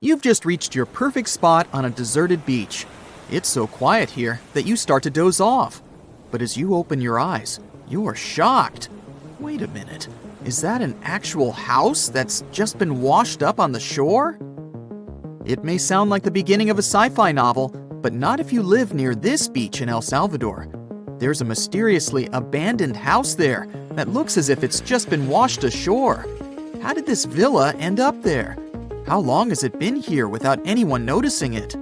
You've just reached your perfect spot on a deserted beach. It's so quiet here that you start to doze off. But as you open your eyes, you are shocked. Wait a minute, is that an actual house that's just been washed up on the shore? It may sound like the beginning of a sci-fi novel, but not if you live near this beach in El Salvador. There's a mysteriously abandoned house there that looks as if it's just been washed ashore. How did this villa end up there? How long has it been here without anyone noticing it?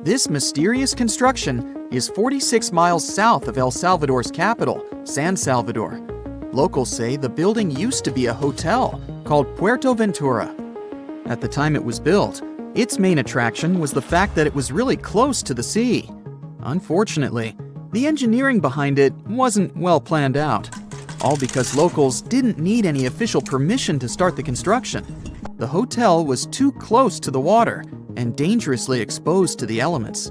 This mysterious construction is 46 miles south of El Salvador's capital, San Salvador. Locals say the building used to be a hotel called Puerto Ventura. At the time it was built, its main attraction was the fact that it was really close to the sea. Unfortunately, the engineering behind it wasn't well planned out, all because locals didn't need any official permission to start the construction. The hotel was too close to the water and dangerously exposed to the elements.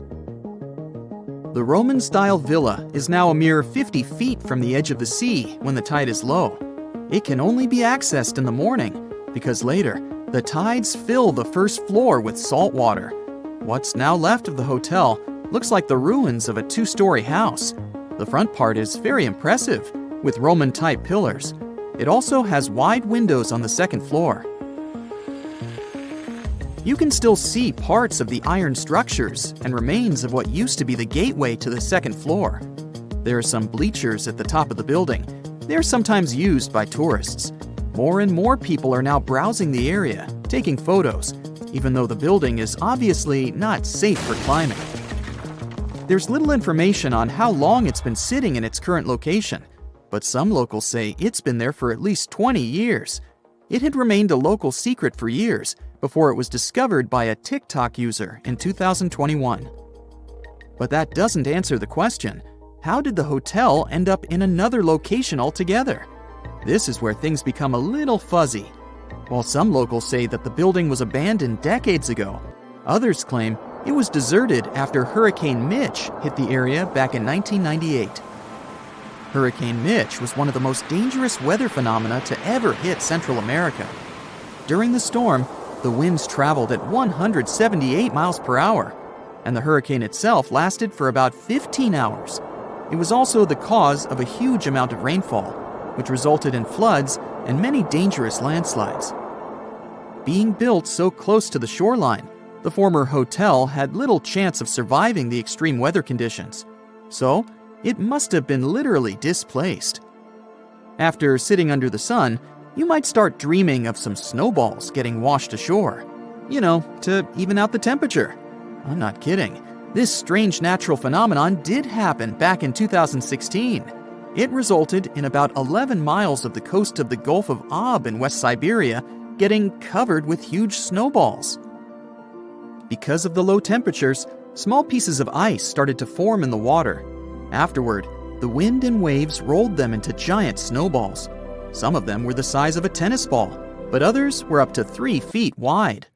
The Roman-style villa is now a mere 50 feet from the edge of the sea when the tide is low. It can only be accessed in the morning because later, the tides fill the first floor with salt water. What's now left of the hotel looks like the ruins of a two-story house. The front part is very impressive, with Roman-type pillars. It also has wide windows on the second floor. You can still see parts of the iron structures and remains of what used to be the gateway to the second floor. There are some bleachers at the top of the building. They're sometimes used by tourists. More and more people are now browsing the area, taking photos, even though the building is obviously not safe for climbing. There's little information on how long it's been sitting in its current location, but some locals say it's been there for at least 20 years. It had remained a local secret for years before it was discovered by a TikTok user in 2021. But that doesn't answer the question, how did the hotel end up in another location altogether? This is where things become a little fuzzy. While some locals say that the building was abandoned decades ago, others claim it was deserted after Hurricane Mitch hit the area back in 1998. Hurricane Mitch was one of the most dangerous weather phenomena to ever hit Central America. During the storm, the winds traveled at 178 miles per hour, and the hurricane itself lasted for about 15 hours. It was also the cause of a huge amount of rainfall, which resulted in floods and many dangerous landslides. Being built so close to the shoreline, the former hotel had little chance of surviving the extreme weather conditions, so it must have been literally displaced. After sitting under the sun, you might start dreaming of some snowballs getting washed ashore. To even out the temperature. I'm not kidding. This strange natural phenomenon did happen back in 2016. It resulted in about 11 miles of the coast of the Gulf of Aab in West Siberia getting covered with huge snowballs. Because of the low temperatures, small pieces of ice started to form in the water. Afterward, the wind and waves rolled them into giant snowballs. Some of them were the size of a tennis ball, but others were up to 3 feet wide.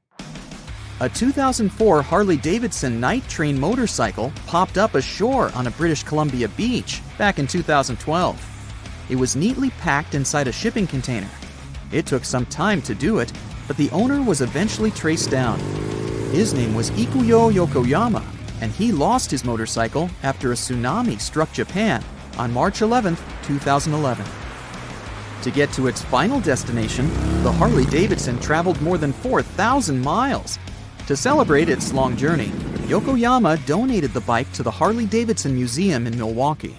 A 2004 Harley-Davidson night train motorcycle popped up ashore on a British Columbia beach back in 2012. It was neatly packed inside a shipping container. It took some time to do it, but the owner was eventually traced down. His name was Ikuyo Yokoyama, and he lost his motorcycle after a tsunami struck Japan on March 11, 2011. To get to its final destination, the Harley-Davidson traveled more than 4,000 miles. To celebrate its long journey, Yokoyama donated the bike to the Harley-Davidson Museum in Milwaukee.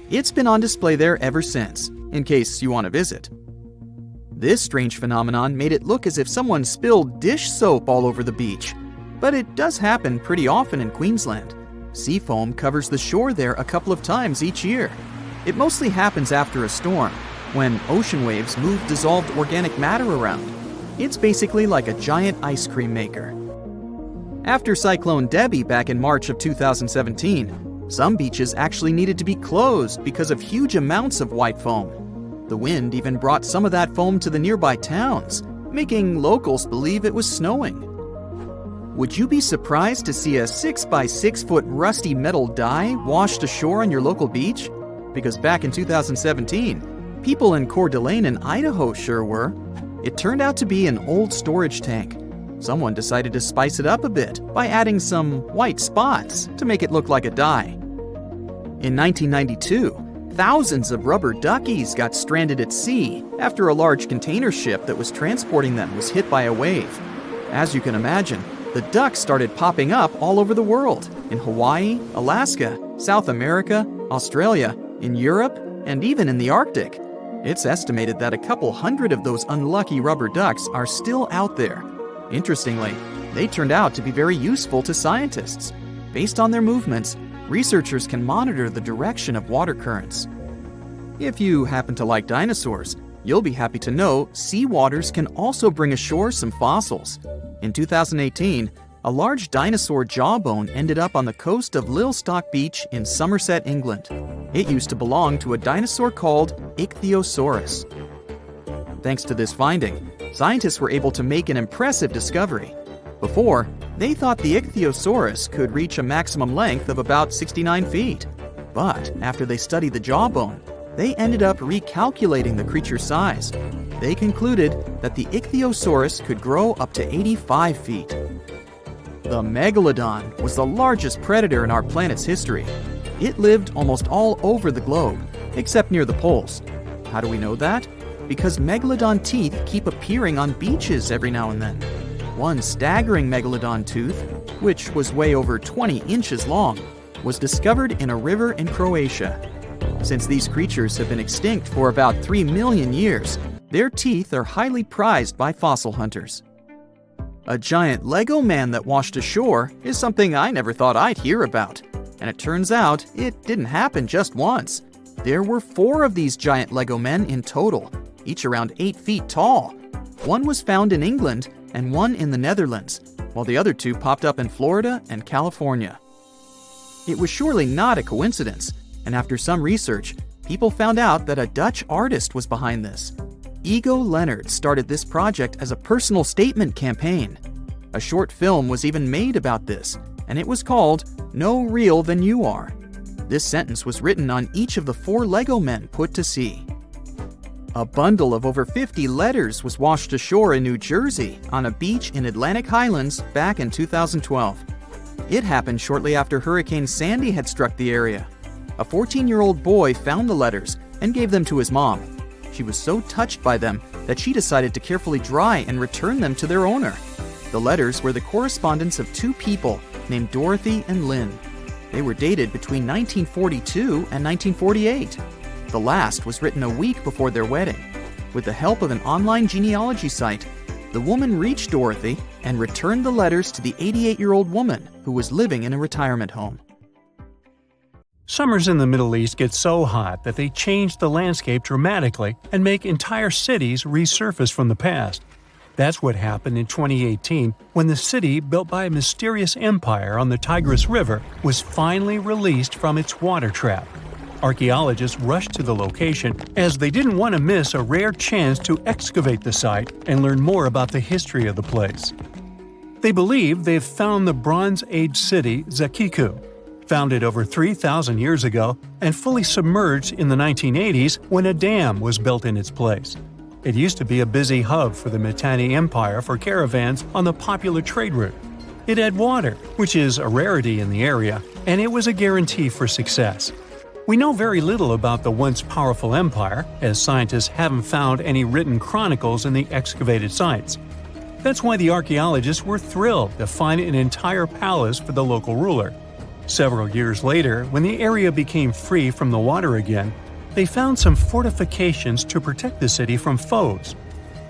It's been on display there ever since, in case you want to visit. This strange phenomenon made it look as if someone spilled dish soap all over the beach. But it does happen pretty often in Queensland. Sea foam covers the shore there a couple of times each year. It mostly happens after a storm, when ocean waves move dissolved organic matter around. It's basically like a giant ice cream maker. After Cyclone Debbie back in March of 2017, some beaches actually needed to be closed because of huge amounts of white foam. The wind even brought some of that foam to the nearby towns, making locals believe it was snowing. Would you be surprised to see a 6-by-6-foot rusty metal die washed ashore on your local beach? Because back in 2017, people in Coeur d'Alene in Idaho sure were. It turned out to be an old storage tank. Someone decided to spice it up a bit by adding some white spots to make it look like a dye. In 1992, thousands of rubber duckies got stranded at sea after a large container ship that was transporting them was hit by a wave. As you can imagine, the ducks started popping up all over the world, in Hawaii, Alaska, South America, Australia, in Europe, and even in the Arctic. It's estimated that a couple hundred of those unlucky rubber ducks are still out there. Interestingly, they turned out to be very useful to scientists. Based on their movements, researchers can monitor the direction of water currents. If you happen to like dinosaurs, you'll be happy to know sea waters can also bring ashore some fossils. In 2018, a large dinosaur jawbone ended up on the coast of Lilstock Beach in Somerset, England. It used to belong to a dinosaur called Ichthyosaurus. Thanks to this finding, scientists were able to make an impressive discovery. Before, they thought the Ichthyosaurus could reach a maximum length of about 69 feet. But after they studied the jawbone, they ended up recalculating the creature's size. They concluded that the Ichthyosaurus could grow up to 85 feet. The megalodon was the largest predator in our planet's history. It lived almost all over the globe, except near the poles. How do we know that? Because megalodon teeth keep appearing on beaches every now and then. One staggering megalodon tooth, which was way over 20 inches long, was discovered in a river in Croatia. Since these creatures have been extinct for about 3 million years, their teeth are highly prized by fossil hunters. A giant Lego man that washed ashore is something I never thought I'd hear about. And it turns out it didn't happen just once. There were 4 of these giant Lego men in total, each around 8 feet tall. One was found in England and one in the Netherlands, while the other 2 popped up in Florida and California. It was surely not a coincidence, and after some research, people found out that a Dutch artist was behind this. Ego Leonard started this project as a personal statement campaign. A short film was even made about this, and it was called No Real Than You Are. This sentence was written on each of the 4 Lego men put to sea. A bundle of over 50 letters was washed ashore in New Jersey on a beach in Atlantic Highlands back in 2012. It happened shortly after Hurricane Sandy had struck the area. A 14-year-old boy found the letters and gave them to his mom. She was so touched by them that she decided to carefully dry and return them to their owner. The letters were the correspondence of 2 people named Dorothy and Lynn. They were dated between 1942 and 1948. The last was written a week before their wedding. With the help of an online genealogy site, the woman reached Dorothy and returned the letters to the 88-year-old woman who was living in a retirement home. Summers in the Middle East get so hot that they change the landscape dramatically and make entire cities resurface from the past. That's what happened in 2018 when the city built by a mysterious empire on the Tigris River was finally released from its water trap. Archaeologists rushed to the location as they didn't want to miss a rare chance to excavate the site and learn more about the history of the place. They believe they've found the Bronze Age city Zakiku, founded over 3,000 years ago and fully submerged in the 1980s when a dam was built in its place. It used to be a busy hub for the Mitanni Empire for caravans on the popular trade route. It had water, which is a rarity in the area, and it was a guarantee for success. We know very little about the once powerful empire, as scientists haven't found any written chronicles in the excavated sites. That's why the archaeologists were thrilled to find an entire palace for the local ruler. Several years later, when the area became free from the water again, they found some fortifications to protect the city from foes.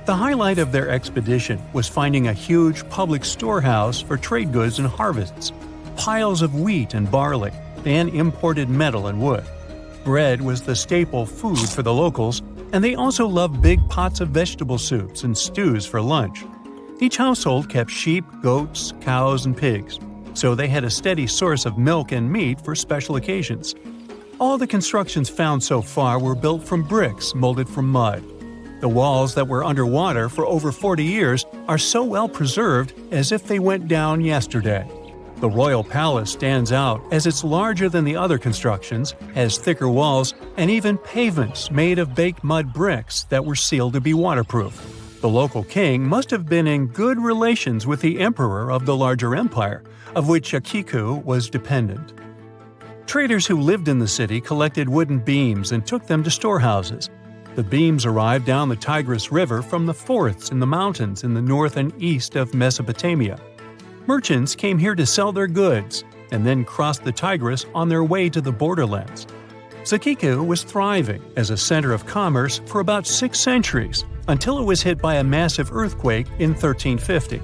The highlight of their expedition was finding a huge public storehouse for trade goods and harvests, piles of wheat and barley, and imported metal and wood. Bread was the staple food for the locals, and they also loved big pots of vegetable soups and stews for lunch. Each household kept sheep, goats, cows, and pigs, so they had a steady source of milk and meat for special occasions. All the constructions found so far were built from bricks molded from mud. The walls that were underwater for over 40 years are so well preserved as if they went down yesterday. The royal palace stands out as it's larger than the other constructions, has thicker walls, and even pavements made of baked mud bricks that were sealed to be waterproof. The local king must have been in good relations with the emperor of the larger empire, of which Akiku was dependent. Traders who lived in the city collected wooden beams and took them to storehouses. The beams arrived down the Tigris River from the forests in the mountains in the north and east of Mesopotamia. Merchants came here to sell their goods and then crossed the Tigris on their way to the borderlands. Zakiku was thriving as a center of commerce for about 6 centuries until it was hit by a massive earthquake in 1350.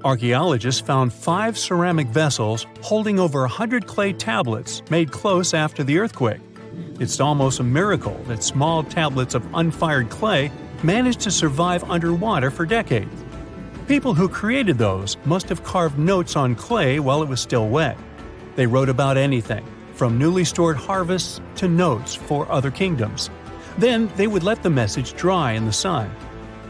Archaeologists found 5 ceramic vessels holding over 100 clay tablets made close after the earthquake. It's almost a miracle that small tablets of unfired clay managed to survive underwater for decades. People who created those must have carved notes on clay while it was still wet. They wrote about anything, from newly stored harvests to notes for other kingdoms. Then they would let the message dry in the sun.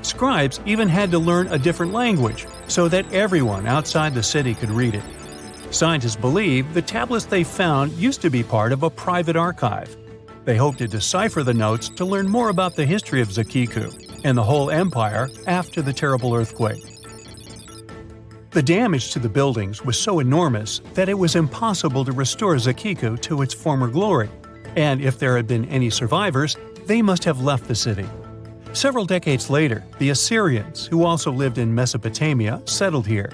Scribes even had to learn a different language so that everyone outside the city could read it. Scientists believe the tablets they found used to be part of a private archive. They hoped to decipher the notes to learn more about the history of Zakiku and the whole empire after the terrible earthquake. The damage to the buildings was so enormous that it was impossible to restore Zakiku to its former glory, and if there had been any survivors, they must have left the city. Several decades later, the Assyrians, who also lived in Mesopotamia, settled here.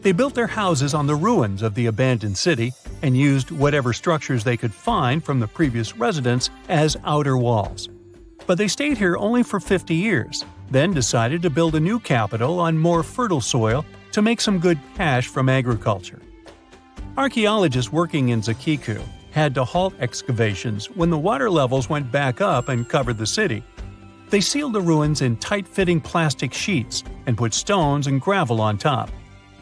They built their houses on the ruins of the abandoned city and used whatever structures they could find from the previous residents as outer walls. But they stayed here only for 50 years, then decided to build a new capital on more fertile soil to make some good cash from agriculture. Archaeologists working in Zakiku had to halt excavations when the water levels went back up and covered the city. They sealed the ruins in tight-fitting plastic sheets and put stones and gravel on top.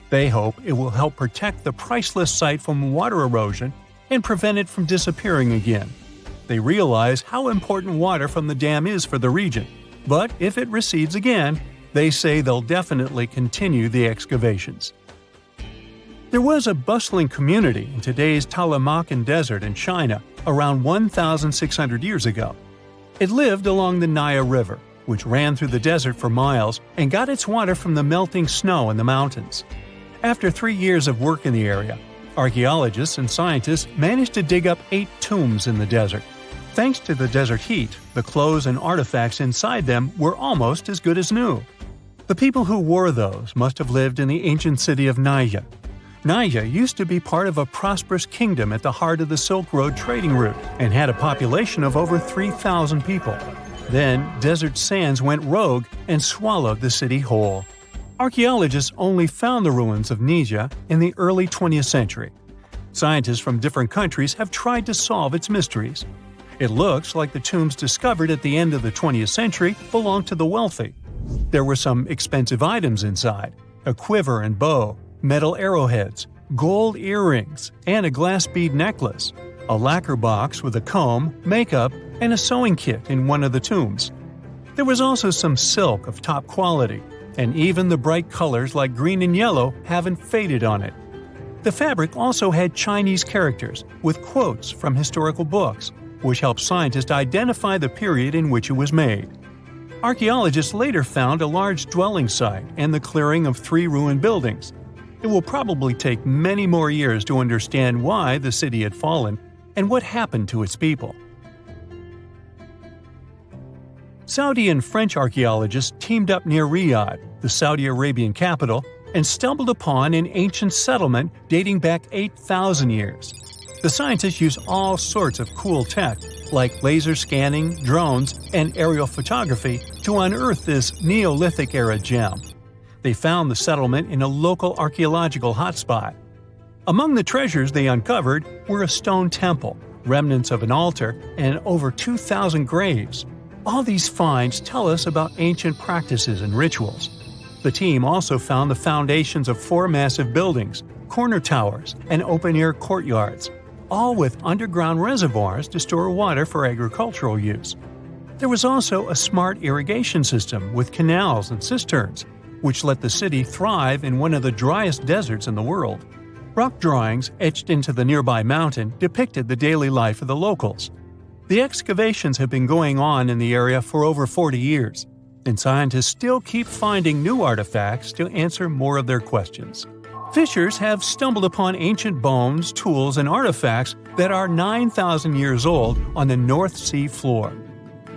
They hope it will help protect the priceless site from water erosion and prevent it from disappearing again. They realize how important water from the dam is for the region, but if it recedes again, they say they'll definitely continue the excavations. There was a bustling community in today's Taklamakan Desert in China around 1,600 years ago. It lived along the Nile River, which ran through the desert for miles and got its water from the melting snow in the mountains. After 3 years of work in the area, archaeologists and scientists managed to dig up 8 tombs in the desert. Thanks to the desert heat, the clothes and artifacts inside them were almost as good as new. The people who wore those must have lived in the ancient city of Naya. Naya used to be part of a prosperous kingdom at the heart of the Silk Road trading route and had a population of over 3,000 people. Then, desert sands went rogue and swallowed the city whole. Archaeologists only found the ruins of Nija in the early 20th century. Scientists from different countries have tried to solve its mysteries. It looks like the tombs discovered at the end of the 20th century belonged to the wealthy. There were some expensive items inside: a quiver and bow, metal arrowheads, gold earrings, and a glass bead necklace, a lacquer box with a comb, makeup, and a sewing kit in one of the tombs. There was also some silk of top quality, and even the bright colors like green and yellow haven't faded on it. The fabric also had Chinese characters with quotes from historical books, which helped scientists identify the period in which it was made. Archaeologists later found a large dwelling site and the clearing of 3 ruined buildings. It will probably take many more years to understand why the city had fallen and what happened to its people. Saudi and French archaeologists teamed up near Riyadh, the Saudi Arabian capital, and stumbled upon an ancient settlement dating back 8,000 years. The scientists used all sorts of cool tech, like laser scanning, drones, and aerial photography, to unearth this Neolithic-era gem. They found the settlement in a local archaeological hotspot. Among the treasures they uncovered were a stone temple, remnants of an altar, and over 2,000 graves. All these finds tell us about ancient practices and rituals. The team also found the foundations of 4 massive buildings, corner towers, and open-air courtyards, all with underground reservoirs to store water for agricultural use. There was also a smart irrigation system with canals and cisterns, which let the city thrive in one of the driest deserts in the world. Rock drawings etched into the nearby mountain depicted the daily life of the locals. The excavations have been going on in the area for over 40 years. and scientists still keep finding new artifacts to answer more of their questions. Fishers have stumbled upon ancient bones, tools, and artifacts that are 9,000 years old on the North Sea floor.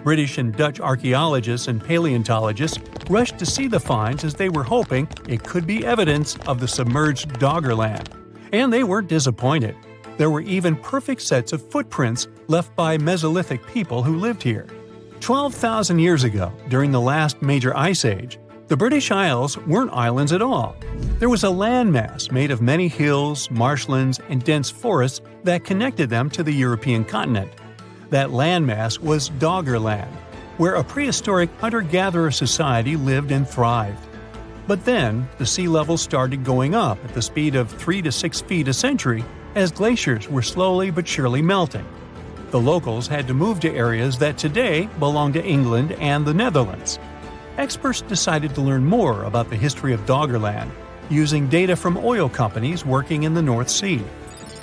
British and Dutch archaeologists and paleontologists rushed to see the finds as they were hoping it could be evidence of the submerged Doggerland. And they weren't disappointed. There were even perfect sets of footprints left by Mesolithic people who lived here. 12,000 years ago, during the last major ice age, the British Isles weren't islands at all. There was a landmass made of many hills, marshlands, and dense forests that connected them to the European continent. That landmass was Doggerland, where a prehistoric hunter-gatherer society lived and thrived. But then, the sea level started going up at the speed of 3 to 6 feet a century as glaciers were slowly but surely melting. The locals had to move to areas that today belong to England and the Netherlands. Experts decided to learn more about the history of Doggerland, using data from oil companies working in the North Sea.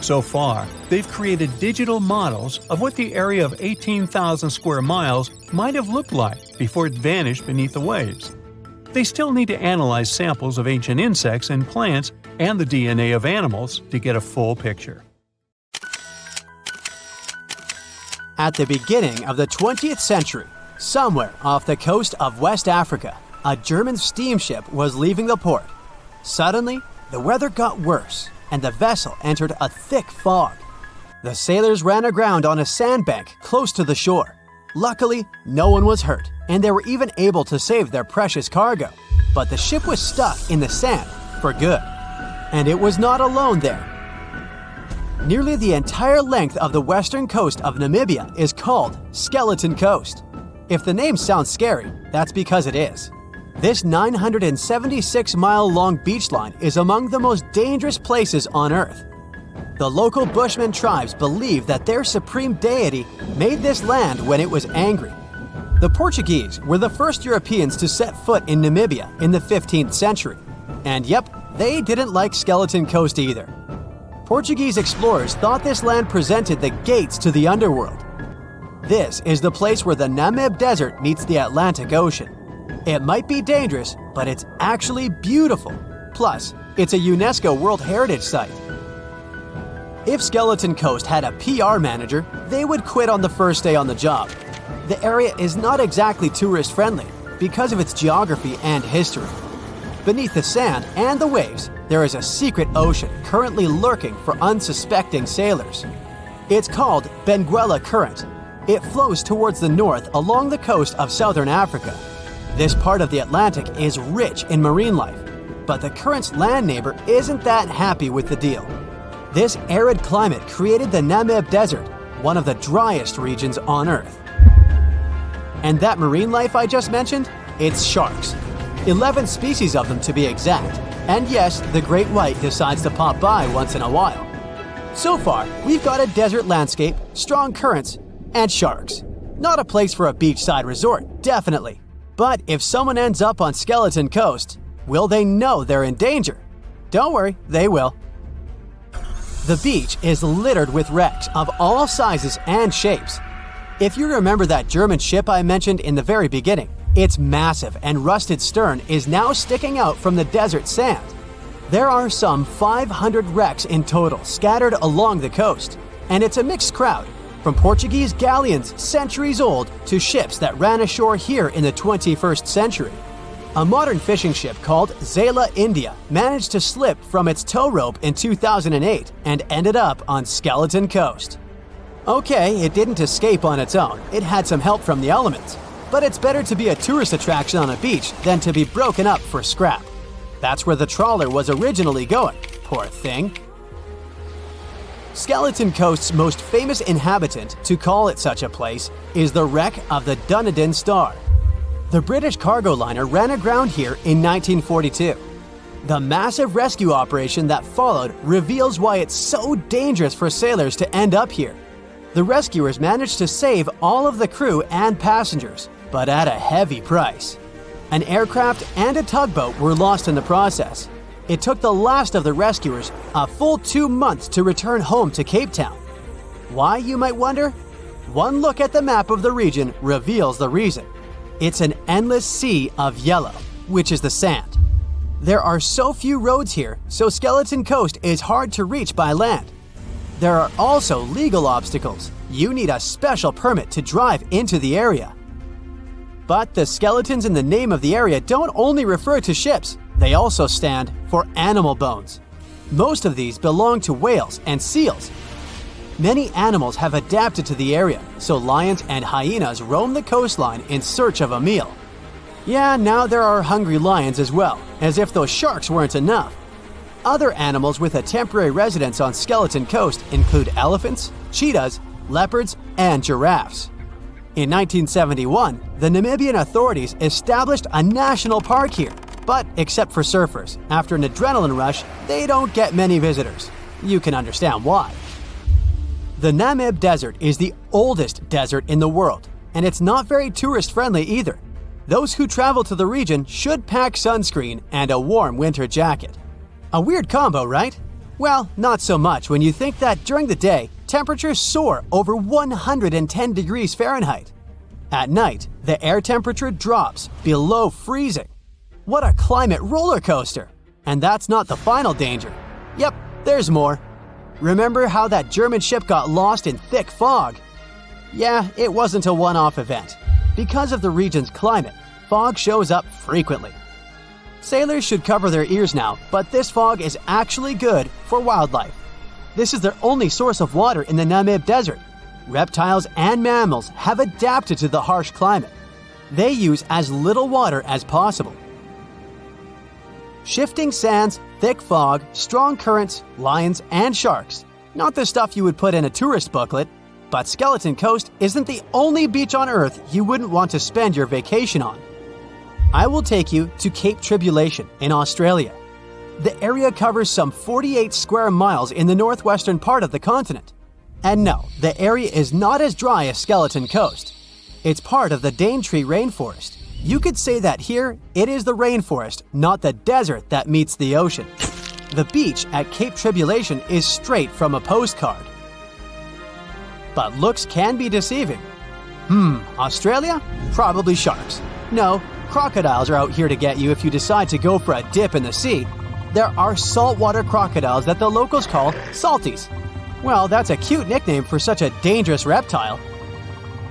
So far, they've created digital models of what the area of 18,000 square miles might have looked like before it vanished beneath the waves. They still need to analyze samples of ancient insects and plants and the DNA of animals to get a full picture. At the beginning of the 20th century, somewhere off the coast of West Africa, a German steamship was leaving the port. Suddenly, the weather got worse, and the vessel entered a thick fog. The sailors ran aground on a sandbank close to the shore. Luckily, no one was hurt, and they were even able to save their precious cargo. But the ship was stuck in the sand for good. And it was not alone there. Nearly the entire length of the western coast of Namibia is called Skeleton Coast. If the name sounds scary, that's because it is. This 976-mile-long beach line is among the most dangerous places on Earth. The local Bushman tribes believe that their supreme deity made this land when it was angry. The Portuguese were the first Europeans to set foot in Namibia in the 15th century. And yep, they didn't like Skeleton Coast either. Portuguese explorers thought this land presented the gates to the underworld. This is the place where the Namib Desert meets the Atlantic Ocean. It might be dangerous, but it's actually beautiful. Plus, it's a UNESCO World Heritage Site. If Skeleton Coast had a PR manager, they would quit on the first day on the job. The area is not exactly tourist-friendly because of its geography and history. Beneath the sand and the waves, there is a secret ocean currently lurking for unsuspecting sailors. It's called Benguela Current. It flows towards the north along the coast of southern Africa. This part of the Atlantic is rich in marine life, but the current's land neighbor isn't that happy with the deal. This arid climate created the Namib Desert, one of the driest regions on Earth. And that marine life I just mentioned? It's sharks. 11 species of them to be exact. And yes, the great white decides to pop by once in a while. So far, we've got a desert landscape, strong currents, and sharks. Not a place for a beachside resort, definitely. But if someone ends up on Skeleton Coast, will they know they're in danger? Don't worry, they will. The beach is littered with wrecks of all sizes and shapes. If you remember that German ship I mentioned in the very beginning, its massive and rusted stern is now sticking out from the desert sand. There are some 500 wrecks in total scattered along the coast, and it's a mixed crowd, from Portuguese galleons centuries old to ships that ran ashore here in the 21st century. A modern fishing ship called Zela India managed to slip from its tow rope in 2008 and ended up on Skeleton Coast. Okay, it didn't escape on its own, it had some help from the elements. But it's better to be a tourist attraction on a beach than to be broken up for scrap. That's where the trawler was originally going, poor thing. Skeleton Coast's most famous inhabitant, to call it such a place, is the wreck of the Dunedin Star. The British cargo liner ran aground here in 1942. The massive rescue operation that followed reveals why it's so dangerous for sailors to end up here. The rescuers managed to save all of the crew and passengers, but at a heavy price. An aircraft and a tugboat were lost in the process. It took the last of the rescuers a full 2 months to return home to Cape Town. Why, you might wonder? One look at the map of the region reveals the reason. It's an endless sea of yellow, which is the sand. There are so few roads here, so Skeleton Coast is hard to reach by land. There are also legal obstacles. You need a special permit to drive into the area. But the skeletons in the name of the area don't only refer to ships, they also stand for animal bones. Most of these belong to whales and seals. Many animals have adapted to the area, so lions and hyenas roam the coastline in search of a meal. Yeah, now there are hungry lions as well, as if those sharks weren't enough. Other animals with a temporary residence on Skeleton Coast include elephants, cheetahs, leopards, and giraffes. In 1971, the Namibian authorities established a national park here, but except for surfers, after an adrenaline rush, they don't get many visitors. You can understand why. The Namib Desert is the oldest desert in the world, and it's not very tourist-friendly either. Those who travel to the region should pack sunscreen and a warm winter jacket. A weird combo, right? Well, not so much when you think that during the day, temperatures soar over 110 degrees Fahrenheit. At night, the air temperature drops below freezing. What a climate roller coaster! And that's not the final danger. Yep, there's more. Remember how that German ship got lost in thick fog? Yeah, it wasn't a one-off event. Because of the region's climate, fog shows up frequently. Sailors should cover their ears now, but this fog is actually good for wildlife. This is their only source of water in the Namib Desert. Reptiles and mammals have adapted to the harsh climate. They use as little water as possible. Shifting sands, thick fog, strong currents, lions, and sharks. Not the stuff you would put in a tourist booklet, but Skeleton Coast isn't the only beach on Earth you wouldn't want to spend your vacation on. I will take you to Cape Tribulation in Australia. The area covers some 48 square miles in the northwestern part of the continent. And no, the area is not as dry as Skeleton Coast. It's part of the Daintree rainforest. You could say that here, it is the rainforest, not the desert that meets the ocean. The beach at Cape Tribulation is straight from a postcard. But looks can be deceiving. Australia? Probably sharks. No, crocodiles are out here to get you if you decide to go for a dip in the sea. There are saltwater crocodiles that the locals call salties. Well, that's a cute nickname for such a dangerous reptile.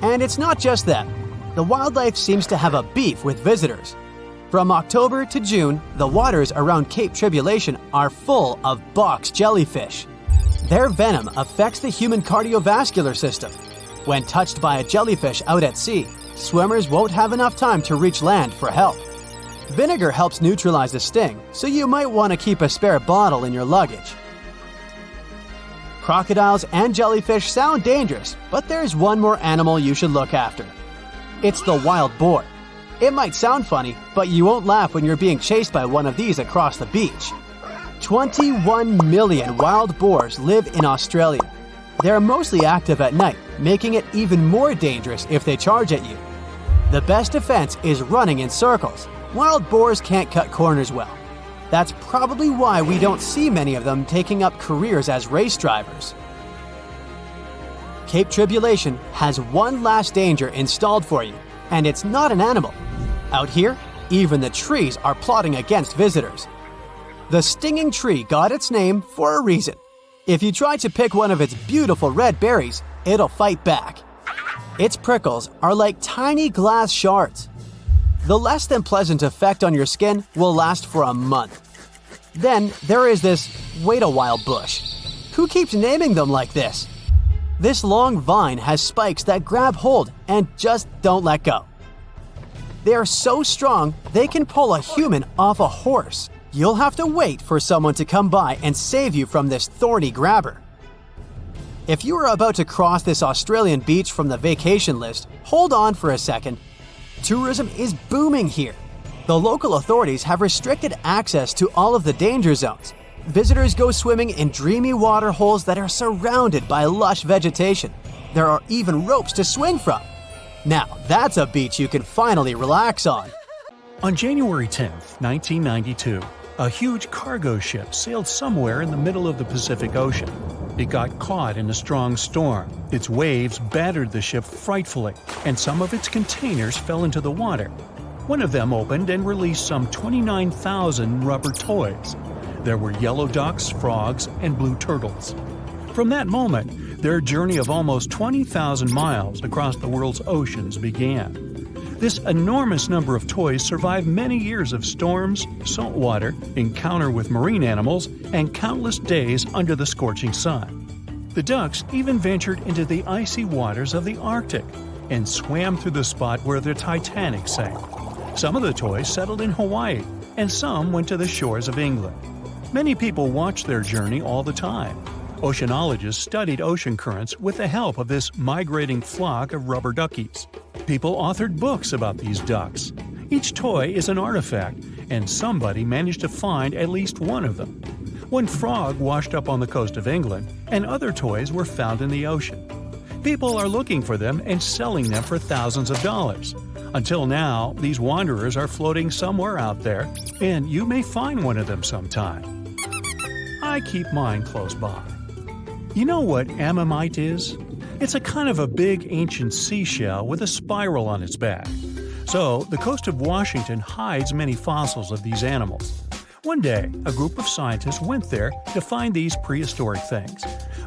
And it's not just them. The wildlife seems to have a beef with visitors. From October to June, the waters around Cape Tribulation are full of box jellyfish. Their venom affects the human cardiovascular system. When touched by a jellyfish out at sea, swimmers won't have enough time to reach land for help. Vinegar helps neutralize the sting, so you might want to keep a spare bottle in your luggage. Crocodiles and jellyfish sound dangerous, but there's one more animal you should look after. It's the wild boar. It might sound funny, but you won't laugh when you're being chased by one of these across the beach. 21 million wild boars live in Australia. They're mostly active at night, making it even more dangerous if they charge at you. The best defense is running in circles. Wild boars can't cut corners well. That's probably why we don't see many of them taking up careers as race drivers. Cape Tribulation has one last danger installed for you, and it's not an animal. Out here, even the trees are plotting against visitors. The stinging tree got its name for a reason. If you try to pick one of its beautiful red berries, it'll fight back. Its prickles are like tiny glass shards. The less than pleasant effect on your skin will last for a month. Then there is this wait-a-while bush. Who keeps naming them like this? This long vine has spikes that grab hold and just don't let go. They are so strong, they can pull a human off a horse. You'll have to wait for someone to come by and save you from this thorny grabber. If you are about to cross this Australian beach from the vacation list, hold on for a second. Tourism is booming here. The local authorities have restricted access to all of the danger zones. Visitors go swimming in dreamy water holes that are surrounded by lush vegetation. There are even ropes to swing from. Now, that's a beach you can finally relax on. On January 10, 1992, a huge cargo ship sailed somewhere in the middle of the Pacific Ocean. It got caught in a strong storm. Its waves battered the ship frightfully, and some of its containers fell into the water. One of them opened and released some 29,000 rubber toys. There were yellow ducks, frogs, and blue turtles. From that moment, their journey of almost 20,000 miles across the world's oceans began. This enormous number of toys survived many years of storms, salt water, encounter with marine animals, and countless days under the scorching sun. The ducks even ventured into the icy waters of the Arctic and swam through the spot where the Titanic sank. Some of the toys settled in Hawaii, and some went to the shores of England. Many people watched their journey all the time. Oceanologists studied ocean currents with the help of this migrating flock of rubber duckies. People authored books about these ducks. Each toy is an artifact, and somebody managed to find at least one of them. One frog washed up on the coast of England, and other toys were found in the ocean. People are looking for them and selling them for thousands of dollars. Until now, these wanderers are floating somewhere out there, and you may find one of them sometime. I keep mine close by. You know what ammonite is? It's a kind of a big ancient seashell with a spiral on its back. So, the coast of Washington hides many fossils of these animals. One day, a group of scientists went there to find these prehistoric things.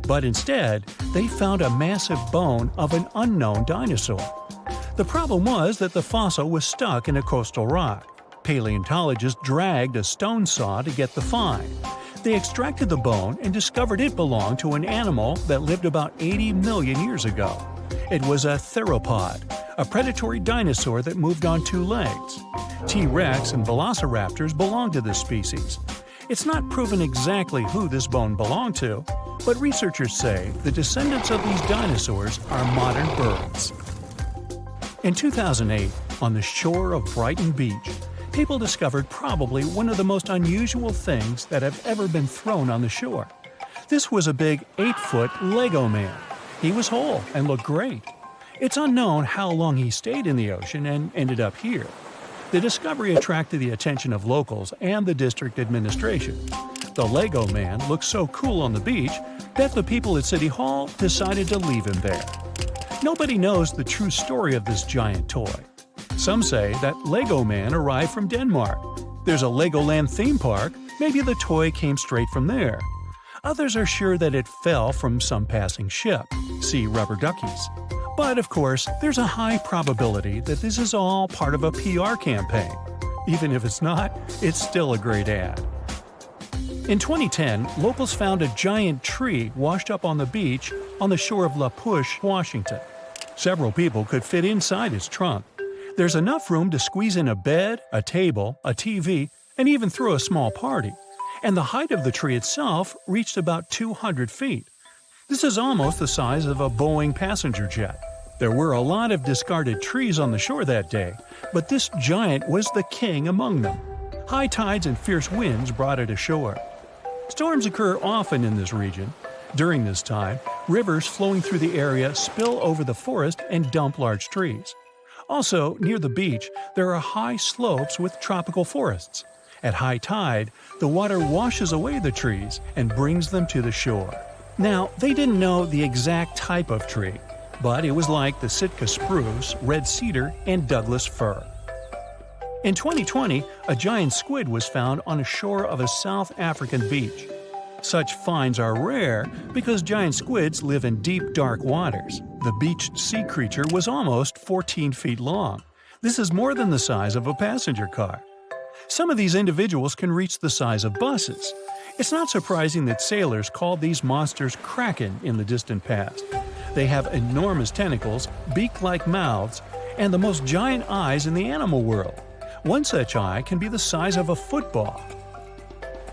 But instead, they found a massive bone of an unknown dinosaur. The problem was that the fossil was stuck in a coastal rock. Paleontologists dragged a stone saw to get the find. They extracted the bone and discovered it belonged to an animal that lived about 80 million years ago. It was a theropod, a predatory dinosaur that moved on two legs. T-Rex and velociraptors belonged to this species. It's not proven exactly who this bone belonged to, but researchers say the descendants of these dinosaurs are modern birds. In 2008, on the shore of Brighton Beach, people discovered probably one of the most unusual things that have ever been thrown on the shore. This was a big 8-foot Lego man. He was whole and looked great. It's unknown how long he stayed in the ocean and ended up here. The discovery attracted the attention of locals and the district administration. The Lego man looked so cool on the beach that the people at City Hall decided to leave him there. Nobody knows the true story of this giant toy. Some say that Lego Man arrived from Denmark. There's a Legoland theme park, maybe the toy came straight from there. Others are sure that it fell from some passing ship, see rubber duckies. But of course, there's a high probability that this is all part of a PR campaign. Even if it's not, it's still a great ad. In 2010, locals found a giant tree washed up on the beach on the shore of La Push, Washington. Several people could fit inside its trunk. There's enough room to squeeze in a bed, a table, a TV, and even throw a small party. And the height of the tree itself reached about 200 feet. This is almost the size of a Boeing passenger jet. There were a lot of discarded trees on the shore that day, but this giant was the king among them. High tides and fierce winds brought it ashore. Storms occur often in this region. During this time, rivers flowing through the area spill over the forest and dump large trees. Also, near the beach, there are high slopes with tropical forests. At high tide, the water washes away the trees and brings them to the shore. Now, they didn't know the exact type of tree, but it was like the Sitka spruce, red cedar, and Douglas fir. In 2020, a giant squid was found on a shore of a South African beach. Such finds are rare because giant squids live in deep, dark waters. The beached sea creature was almost 14 feet long. This is more than the size of a passenger car. Some of these individuals can reach the size of buses. It's not surprising that sailors called these monsters kraken in the distant past. They have enormous tentacles, beak-like mouths, and the most giant eyes in the animal world. One such eye can be the size of a football.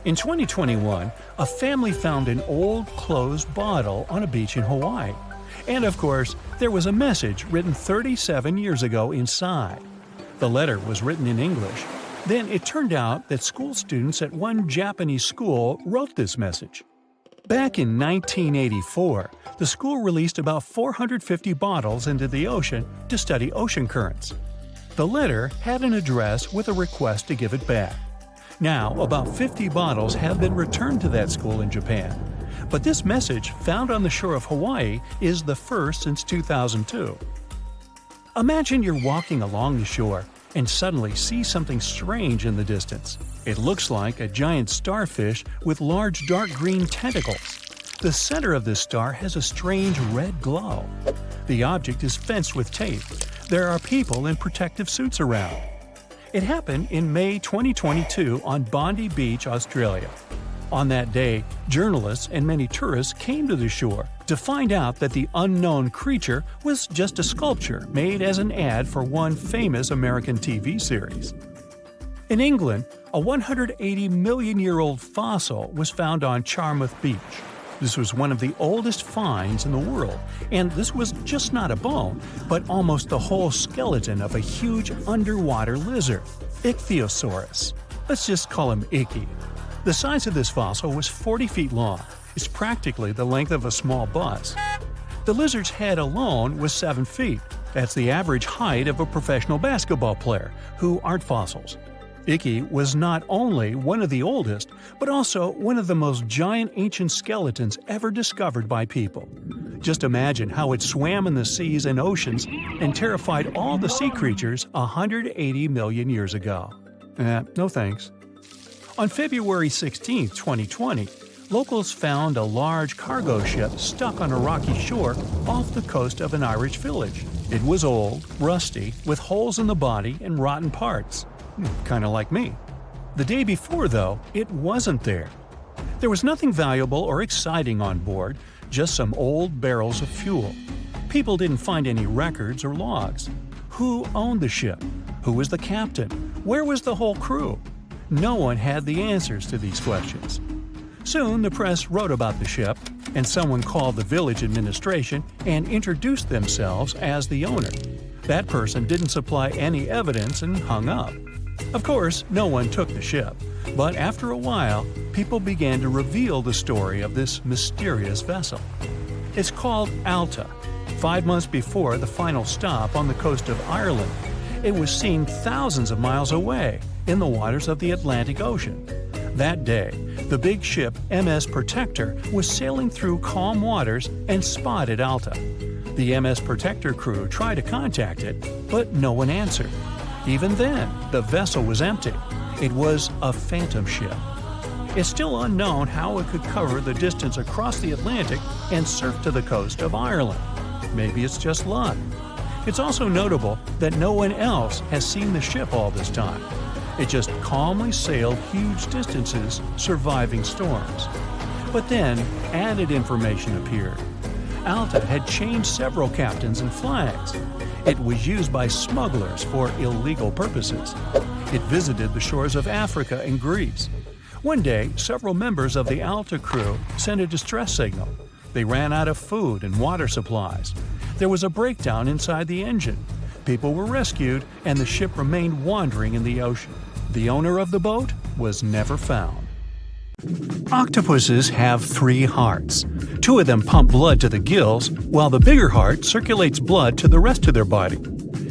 In 2021, a family found an old closed bottle on a beach in Hawaii. And of course, there was a message written 37 years ago inside. The letter was written in English. Then it turned out that school students at one Japanese school wrote this message. Back in 1984, the school released about 450 bottles into the ocean to study ocean currents. The letter had an address with a request to give it back. Now, about 50 bottles have been returned to that school in Japan. But this message, found on the shore of Hawaii, is the first since 2002. Imagine you're walking along the shore and suddenly see something strange in the distance. It looks like a giant starfish with large dark green tentacles. The center of this star has a strange red glow. The object is fenced with tape. There are people in protective suits around. It happened in May 2022 on Bondi Beach, Australia. On that day, journalists and many tourists came to the shore to find out that the unknown creature was just a sculpture made as an ad for one famous American TV series. In England, a 180-million-year-old fossil was found on Charmouth Beach. This was one of the oldest finds in the world, and this was just not a bone, but almost the whole skeleton of a huge underwater lizard, Ichthyosaurus. Let's just call him Icky. The size of this fossil was 40 feet long. It's practically the length of a small bus. The lizard's head alone was 7 feet. That's the average height of a professional basketball player, who aren't fossils. Icky was not only one of the oldest, but also one of the most giant ancient skeletons ever discovered by people. Just imagine how it swam in the seas and oceans and terrified all the sea creatures 180 million years ago. No thanks. On February 16, 2020, locals found a large cargo ship stuck on a rocky shore off the coast of an Irish village. It was old, rusty, with holes in the body and rotten parts. Kinda like me. The day before, though, it wasn't there. There was nothing valuable or exciting on board, just some old barrels of fuel. People didn't find any records or logs. Who owned the ship? Who was the captain? Where was the whole crew? No one had the answers to these questions. Soon the press wrote about the ship, and someone called the village administration and introduced themselves as the owner. That person didn't supply any evidence and hung up. Of course, no one took the ship, but after a while, people began to reveal the story of this mysterious vessel. It's called Alta. 5 months before the final stop on the coast of Ireland, it was seen thousands of miles away in the waters of the Atlantic Ocean. That day, the big ship MS Protector was sailing through calm waters and spotted Alta. The MS Protector crew tried to contact it, but no one answered. Even then, the vessel was empty. It was a phantom ship. It's still unknown how it could cover the distance across the Atlantic and surf to the coast of Ireland. Maybe it's just luck. It's also notable that no one else has seen the ship all this time. It just calmly sailed huge distances, surviving storms. But then, added information appeared. Alta had changed several captains and flags. It was used by smugglers for illegal purposes. It visited the shores of Africa and Greece. One day, several members of the Alta crew sent a distress signal. They ran out of food and water supplies. There was a breakdown inside the engine. People were rescued, and the ship remained wandering in the ocean. The owner of the boat was never found. Octopuses have 3 hearts. 2 of them pump blood to the gills, while the bigger heart circulates blood to the rest of their body.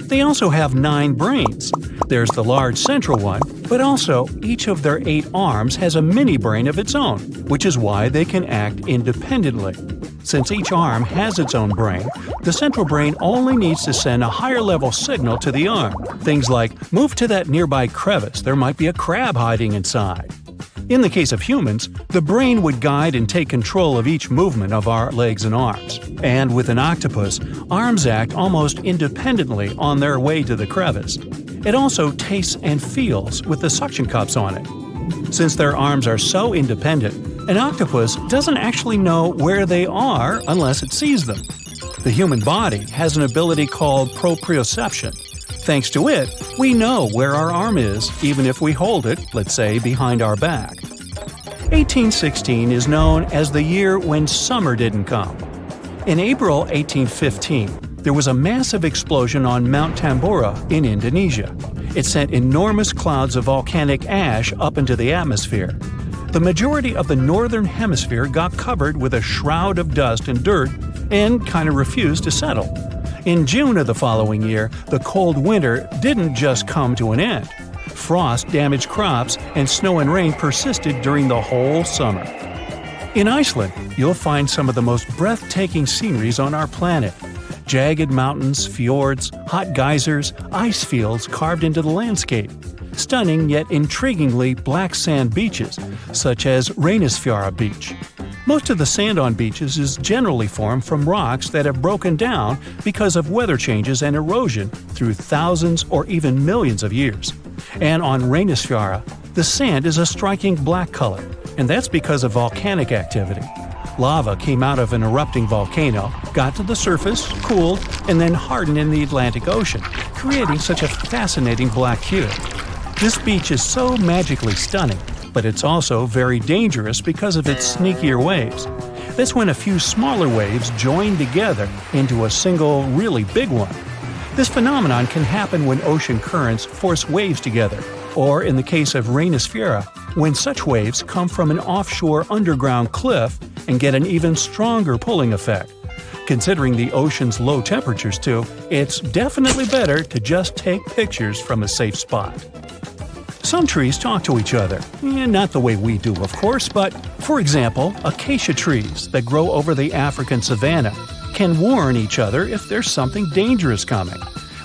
They also have 9 brains. There's the large central one, but also each of their 8 arms has a mini brain of its own, which is why they can act independently. Since each arm has its own brain, the central brain only needs to send a higher level signal to the arm. Things like, move to that nearby crevice, there might be a crab hiding inside. In the case of humans, the brain would guide and take control of each movement of our legs and arms. And with an octopus, arms act almost independently on their way to the crevice. It also tastes and feels with the suction cups on it. Since their arms are so independent, an octopus doesn't actually know where they are unless it sees them. The human body has an ability called proprioception. Thanks to it, we know where our arm is, even if we hold it, let's say, behind our back. 1816 is known as the year when summer didn't come. In April 1815, there was a massive explosion on Mount Tambora in Indonesia. It sent enormous clouds of volcanic ash up into the atmosphere. The majority of the northern hemisphere got covered with a shroud of dust and dirt and kind of refused to settle. In June of the following year, the cold winter didn't just come to an end. Frost damaged crops and snow and rain persisted during the whole summer. In Iceland, you'll find some of the most breathtaking sceneries on our planet. Jagged mountains, fjords, hot geysers, ice fields carved into the landscape. Stunning yet intriguingly black sand beaches, such as Reynisfjara Beach. Most of the sand on beaches is generally formed from rocks that have broken down because of weather changes and erosion through thousands or even millions of years. And on Reynisfjara, the sand is a striking black color, and that's because of volcanic activity. Lava came out of an erupting volcano, got to the surface, cooled, and then hardened in the Atlantic Ocean, creating such a fascinating black hue. This beach is so magically stunning, but it's also very dangerous because of its sneakier waves. That's when a few smaller waves join together into a single, really big one. This phenomenon can happen when ocean currents force waves together, or in the case of Reynisfjara, when such waves come from an offshore underground cliff and get an even stronger pulling effect. Considering the ocean's low temperatures too, it's definitely better to just take pictures from a safe spot. Some trees talk to each other. Not the way we do, of course, but, for example, acacia trees that grow over the African savanna can warn each other if there's something dangerous coming.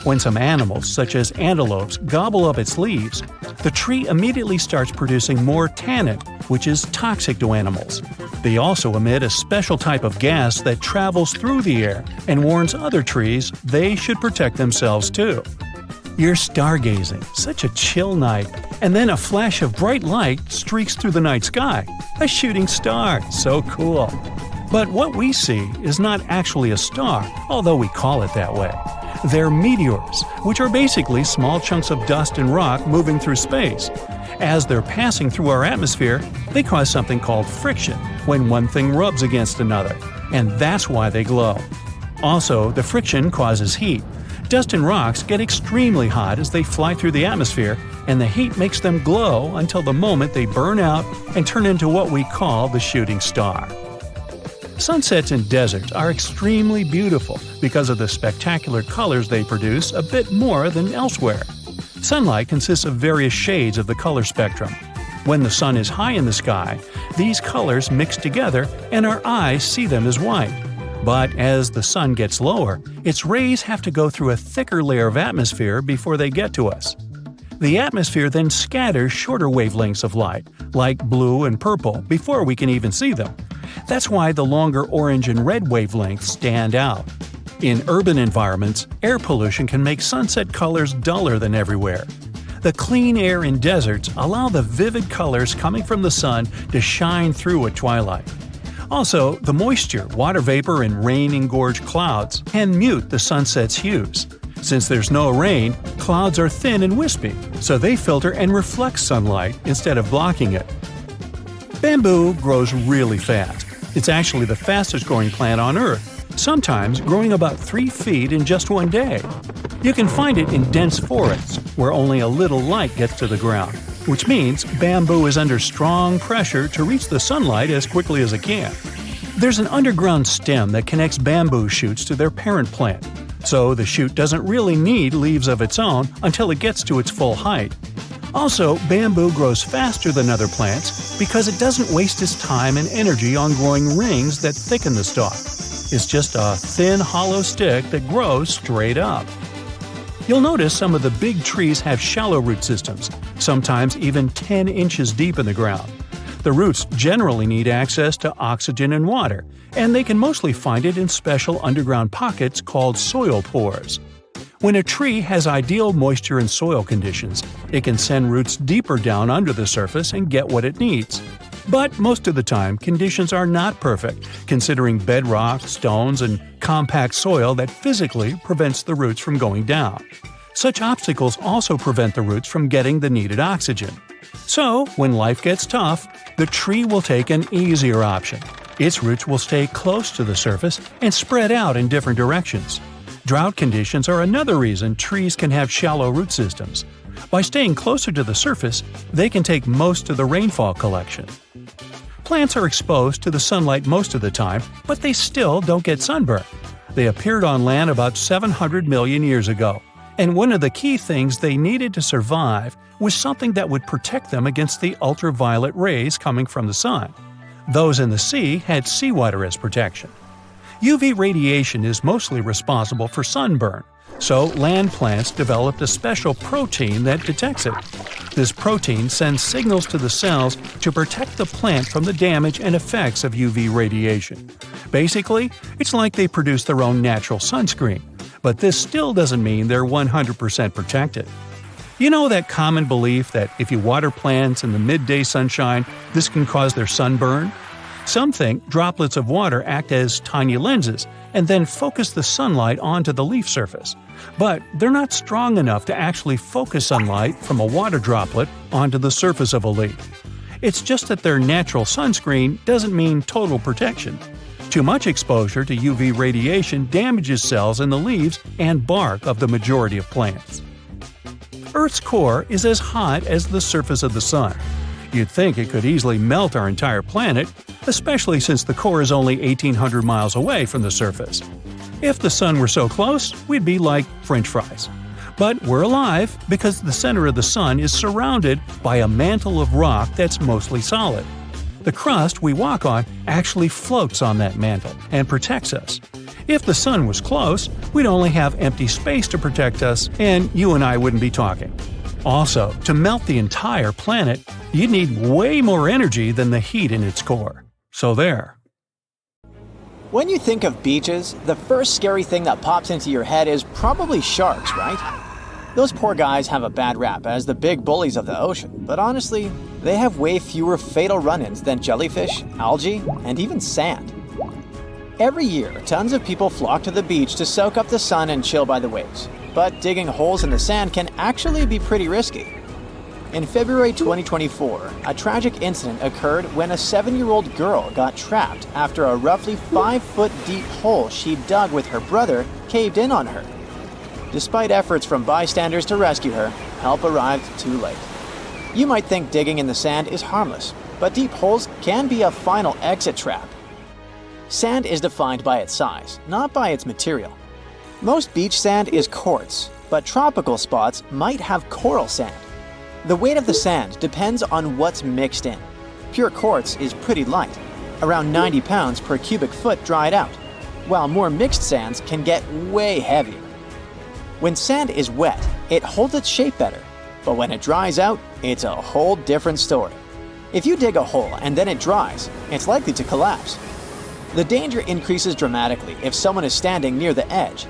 When some animals, such as antelopes, gobble up its leaves, the tree immediately starts producing more tannin, which is toxic to animals. They also emit a special type of gas that travels through the air and warns other trees they should protect themselves too. You're stargazing, such a chill night, and then a flash of bright light streaks through the night sky. A shooting star, so cool. But what we see is not actually a star, although we call it that way. They're meteors, which are basically small chunks of dust and rock moving through space. As they're passing through our atmosphere, they cause something called friction when one thing rubs against another, and that's why they glow. Also, the friction causes heat. Dust and rocks get extremely hot as they fly through the atmosphere, and the heat makes them glow until the moment they burn out and turn into what we call the shooting star. Sunsets in deserts are extremely beautiful because of the spectacular colors they produce a bit more than elsewhere. Sunlight consists of various shades of the color spectrum. When the sun is high in the sky, these colors mix together and our eyes see them as white. But as the sun gets lower, its rays have to go through a thicker layer of atmosphere before they get to us. The atmosphere then scatters shorter wavelengths of light, like blue and purple, before we can even see them. That's why the longer orange and red wavelengths stand out. In urban environments, air pollution can make sunset colors duller than everywhere. The clean air in deserts allow the vivid colors coming from the sun to shine through at twilight. Also, the moisture, water vapor, and rain-engorged clouds can mute the sunset's hues. Since there's no rain, clouds are thin and wispy, so they filter and reflect sunlight instead of blocking it. Bamboo grows really fast. It's actually the fastest growing plant on Earth, sometimes growing about 3 feet in just one day. You can find it in dense forests, where only a little light gets to the ground, which means bamboo is under strong pressure to reach the sunlight as quickly as it can. There's an underground stem that connects bamboo shoots to their parent plant, so the shoot doesn't really need leaves of its own until it gets to its full height. Also, bamboo grows faster than other plants because it doesn't waste its time and energy on growing rings that thicken the stalk. It's just a thin, hollow stick that grows straight up. You'll notice some of the big trees have shallow root systems, sometimes even 10 inches deep in the ground. The roots generally need access to oxygen and water, and they can mostly find it in special underground pockets called soil pores. When a tree has ideal moisture and soil conditions, it can send roots deeper down under the surface and get what it needs. But most of the time, conditions are not perfect, considering bedrock, stones, and compact soil that physically prevents the roots from going down. Such obstacles also prevent the roots from getting the needed oxygen. So, when life gets tough, the tree will take an easier option. Its roots will stay close to the surface and spread out in different directions. Drought conditions are another reason trees can have shallow root systems. By staying closer to the surface, they can take most of the rainfall collection. Plants are exposed to the sunlight most of the time, but they still don't get sunburned. They appeared on land about 700 million years ago, and one of the key things they needed to survive was something that would protect them against the ultraviolet rays coming from the sun. Those in the sea had seawater as protection. UV radiation is mostly responsible for sunburn, so land plants developed a special protein that detects it. This protein sends signals to the cells to protect the plant from the damage and effects of UV radiation. Basically, it's like they produce their own natural sunscreen, but this still doesn't mean they're 100% protected. You know that common belief that if you water plants in the midday sunshine, this can cause their sunburn? Some think droplets of water act as tiny lenses and then focus the sunlight onto the leaf surface. But they're not strong enough to actually focus sunlight from a water droplet onto the surface of a leaf. It's just that their natural sunscreen doesn't mean total protection. Too much exposure to UV radiation damages cells in the leaves and bark of the majority of plants. Earth's core is as hot as the surface of the sun. You'd think it could easily melt our entire planet, especially since the core is only 1,800 miles away from the surface. If the sun were so close, we'd be like French fries. But we're alive because the center of the sun is surrounded by a mantle of rock that's mostly solid. The crust we walk on actually floats on that mantle and protects us. If the sun was close, we'd only have empty space to protect us, and you and I wouldn't be talking. Also, to melt the entire planet, you'd need way more energy than the heat in its core. So there. When you think of beaches, the first scary thing that pops into your head is probably sharks, right? Those poor guys have a bad rap as the big bullies of the ocean, but honestly, they have way fewer fatal run-ins than jellyfish, algae, and even sand. Every year, tons of people flock to the beach to soak up the sun and chill by the waves. But digging holes in the sand can actually be pretty risky. In February 2024, a tragic incident occurred when a 7-year-old girl got trapped after a roughly 5-foot deep hole she dug with her brother caved in on her. Despite efforts from bystanders to rescue her, help arrived too late. You might think digging in the sand is harmless, but deep holes can be a final exit trap. Sand is defined by its size, not by its material. Most beach sand is quartz, but tropical spots might have coral sand. The weight of the sand depends on what's mixed in. Pure quartz is pretty light, around 90 pounds per cubic foot dried out, while more mixed sands can get way heavier. When sand is wet, it holds its shape better, but when it dries out, it's a whole different story. If you dig a hole and then it dries, it's likely to collapse. The danger increases dramatically if someone is standing near the edge,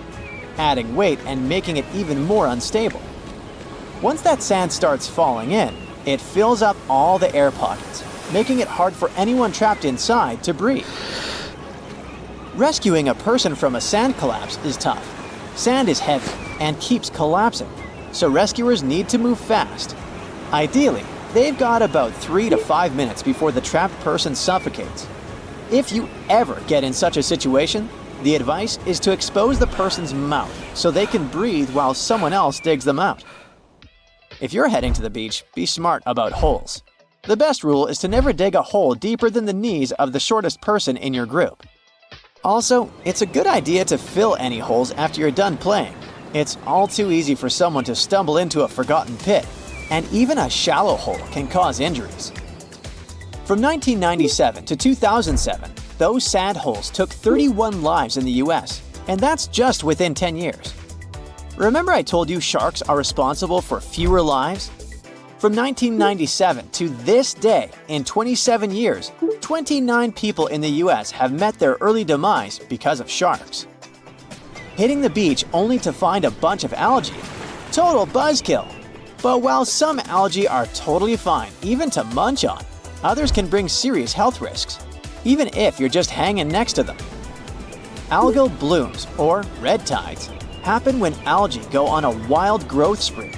adding weight and making it even more unstable. Once that sand starts falling in, it fills up all the air pockets, making it hard for anyone trapped inside to breathe. Rescuing a person from a sand collapse is tough. Sand is heavy and keeps collapsing, so rescuers need to move fast. Ideally, they've got about 3 to 5 minutes before the trapped person suffocates. If you ever get in such a situation, the advice is to expose the person's mouth so they can breathe while someone else digs them out. If you're heading to the beach, be smart about holes. The best rule is to never dig a hole deeper than the knees of the shortest person in your group. Also, it's a good idea to fill any holes after you're done playing. It's all too easy for someone to stumble into a forgotten pit, and even a shallow hole can cause injuries. From 1997 to 2007, those sand holes took 31 lives in the US, and that's just within 10 years. Remember I told you sharks are responsible for fewer lives? From 1997 to this day, in 27 years, 29 people in the US have met their early demise because of sharks. Hitting the beach only to find a bunch of algae? Total buzzkill! But while some algae are totally fine, even to munch on, others can bring serious health risks, even if you're just hanging next to them. Algal blooms, or red tides, happen when algae go on a wild growth spree.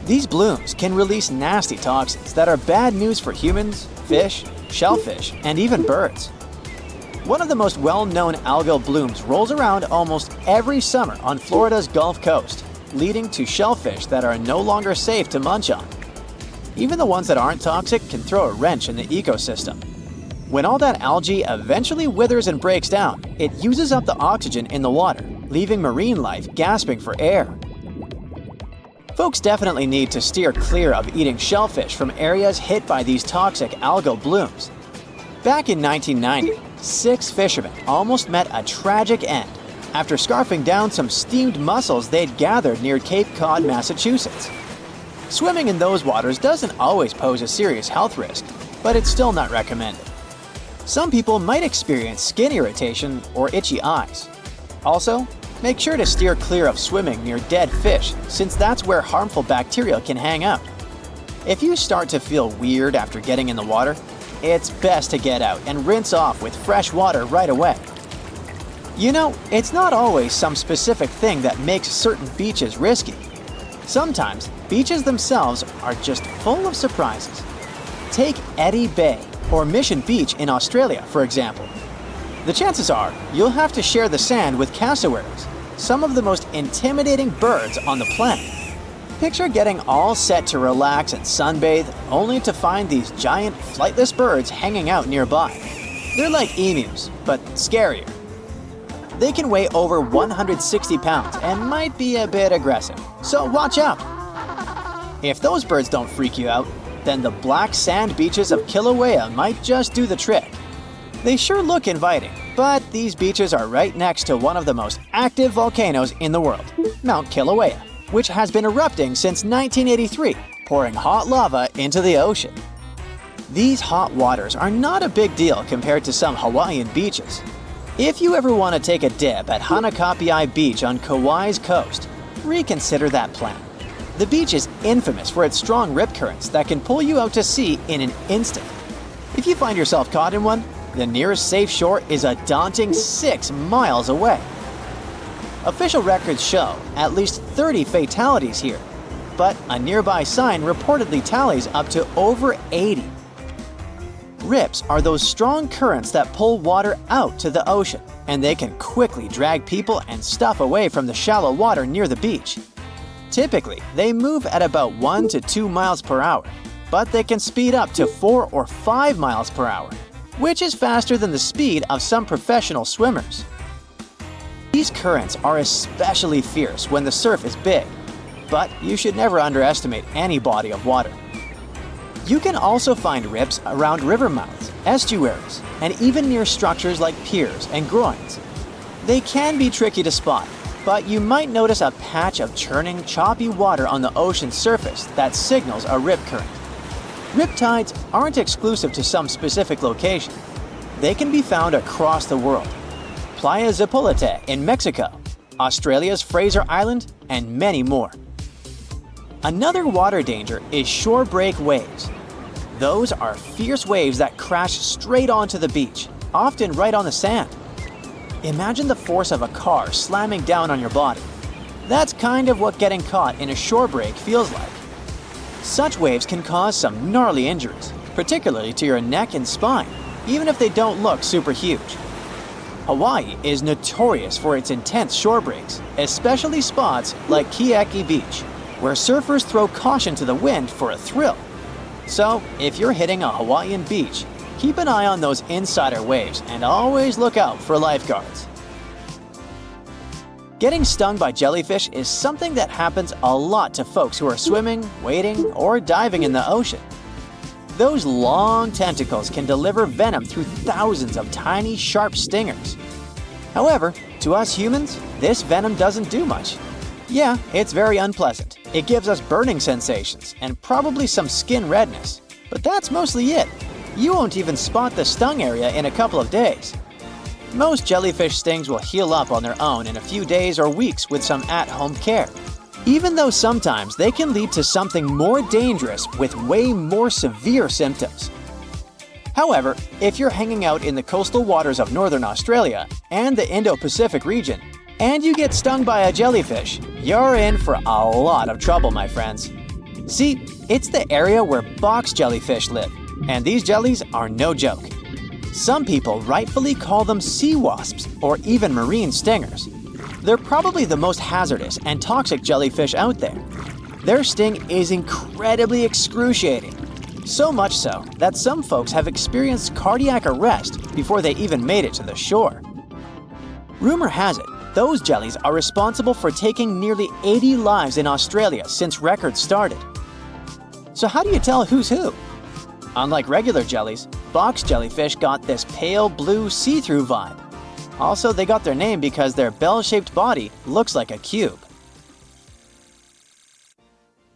These blooms can release nasty toxins that are bad news for humans, fish, shellfish, and even birds. One of the most well-known algal blooms rolls around almost every summer on Florida's Gulf Coast, leading to shellfish that are no longer safe to munch on. Even the ones that aren't toxic can throw a wrench in the ecosystem. When all that algae eventually withers and breaks down, it uses up the oxygen in the water, leaving marine life gasping for air. Folks definitely need to steer clear of eating shellfish from areas hit by these toxic algal blooms. Back in 1990, 6 fishermen almost met a tragic end after scarfing down some steamed mussels they'd gathered near Cape Cod, Massachusetts. Swimming in those waters doesn't always pose a serious health risk, but it's still not recommended. Some people might experience skin irritation or itchy eyes. Also, make sure to steer clear of swimming near dead fish, since that's where harmful bacteria can hang out. If you start to feel weird after getting in the water, it's best to get out and rinse off with fresh water right away. You know, it's not always some specific thing that makes certain beaches risky. Sometimes, beaches themselves are just full of surprises. Take Eddy Bay or Mission Beach in Australia, for example. The chances are you'll have to share the sand with cassowaries, some of the most intimidating birds on the planet. Picture getting all set to relax and sunbathe, only to find these giant flightless birds hanging out nearby. They're like emus, but scarier. They can weigh over 160 pounds and might be a bit aggressive, so watch out. If those birds don't freak you out, then the black sand beaches of Kilauea might just do the trick. They sure look inviting, but these beaches are right next to one of the most active volcanoes in the world, Mount Kilauea, which has been erupting since 1983, pouring hot lava into the ocean. These hot waters are not a big deal compared to some Hawaiian beaches. If you ever want to take a dip at Hanakapiai Beach on Kauai's coast, reconsider that plan. The beach is infamous for its strong rip currents that can pull you out to sea in an instant. If you find yourself caught in one, the nearest safe shore is a daunting 6 miles away. Official records show at least 30 fatalities here, but a nearby sign reportedly tallies up to over 80. Rips are those strong currents that pull water out to the ocean, and they can quickly drag people and stuff away from the shallow water near the beach. Typically, they move at about 1 to 2 miles per hour, but they can speed up to 4 or 5 miles per hour, which is faster than the speed of some professional swimmers. These currents are especially fierce when the surf is big, but you should never underestimate any body of water. You can also find rips around river mouths, estuaries, and even near structures like piers and groins. They can be tricky to spot, but you might notice a patch of churning, choppy water on the ocean's surface that signals a rip current. Riptides aren't exclusive to some specific location. They can be found across the world. Playa Zapolite in Mexico, Australia's Fraser Island, and many more. Another water danger is shore break waves. Those are fierce waves that crash straight onto the beach, often right on the sand. Imagine the force of a car slamming down on your body. That's kind of what getting caught in a shore break feels like. Such waves can cause some gnarly injuries, particularly to your neck and spine, even if they don't look super huge. Hawaii is notorious for its intense shore breaks, especially spots like Keiki Beach, where surfers throw caution to the wind for a thrill. So, if you're hitting a Hawaiian beach, keep an eye on those insider waves and always look out for lifeguards. Getting stung by jellyfish is something that happens a lot to folks who are swimming, wading, or diving in the ocean. Those long tentacles can deliver venom through thousands of tiny, sharp stingers. However, to us humans, this venom doesn't do much. Yeah, it's very unpleasant. It gives us burning sensations and probably some skin redness, but that's mostly it. You won't even spot the stung area in a couple of days. Most jellyfish stings will heal up on their own in a few days or weeks with some at-home care, even though sometimes they can lead to something more dangerous with way more severe symptoms. However, if you're hanging out in the coastal waters of northern Australia and the Indo-Pacific region, and you get stung by a jellyfish, you're in for a lot of trouble, my friends. See, it's the area where box jellyfish live, and these jellies are no joke. Some people rightfully call them sea wasps or even marine stingers. They're probably the most hazardous and toxic jellyfish out there. Their sting is incredibly excruciating, so much so that some folks have experienced cardiac arrest before they even made it to the shore. Rumor has it, those jellies are responsible for taking nearly 80 lives in Australia since records started. So how do you tell who's who? Unlike regular jellies, box jellyfish got this pale blue see-through vibe. Also, they got their name because their bell-shaped body looks like a cube.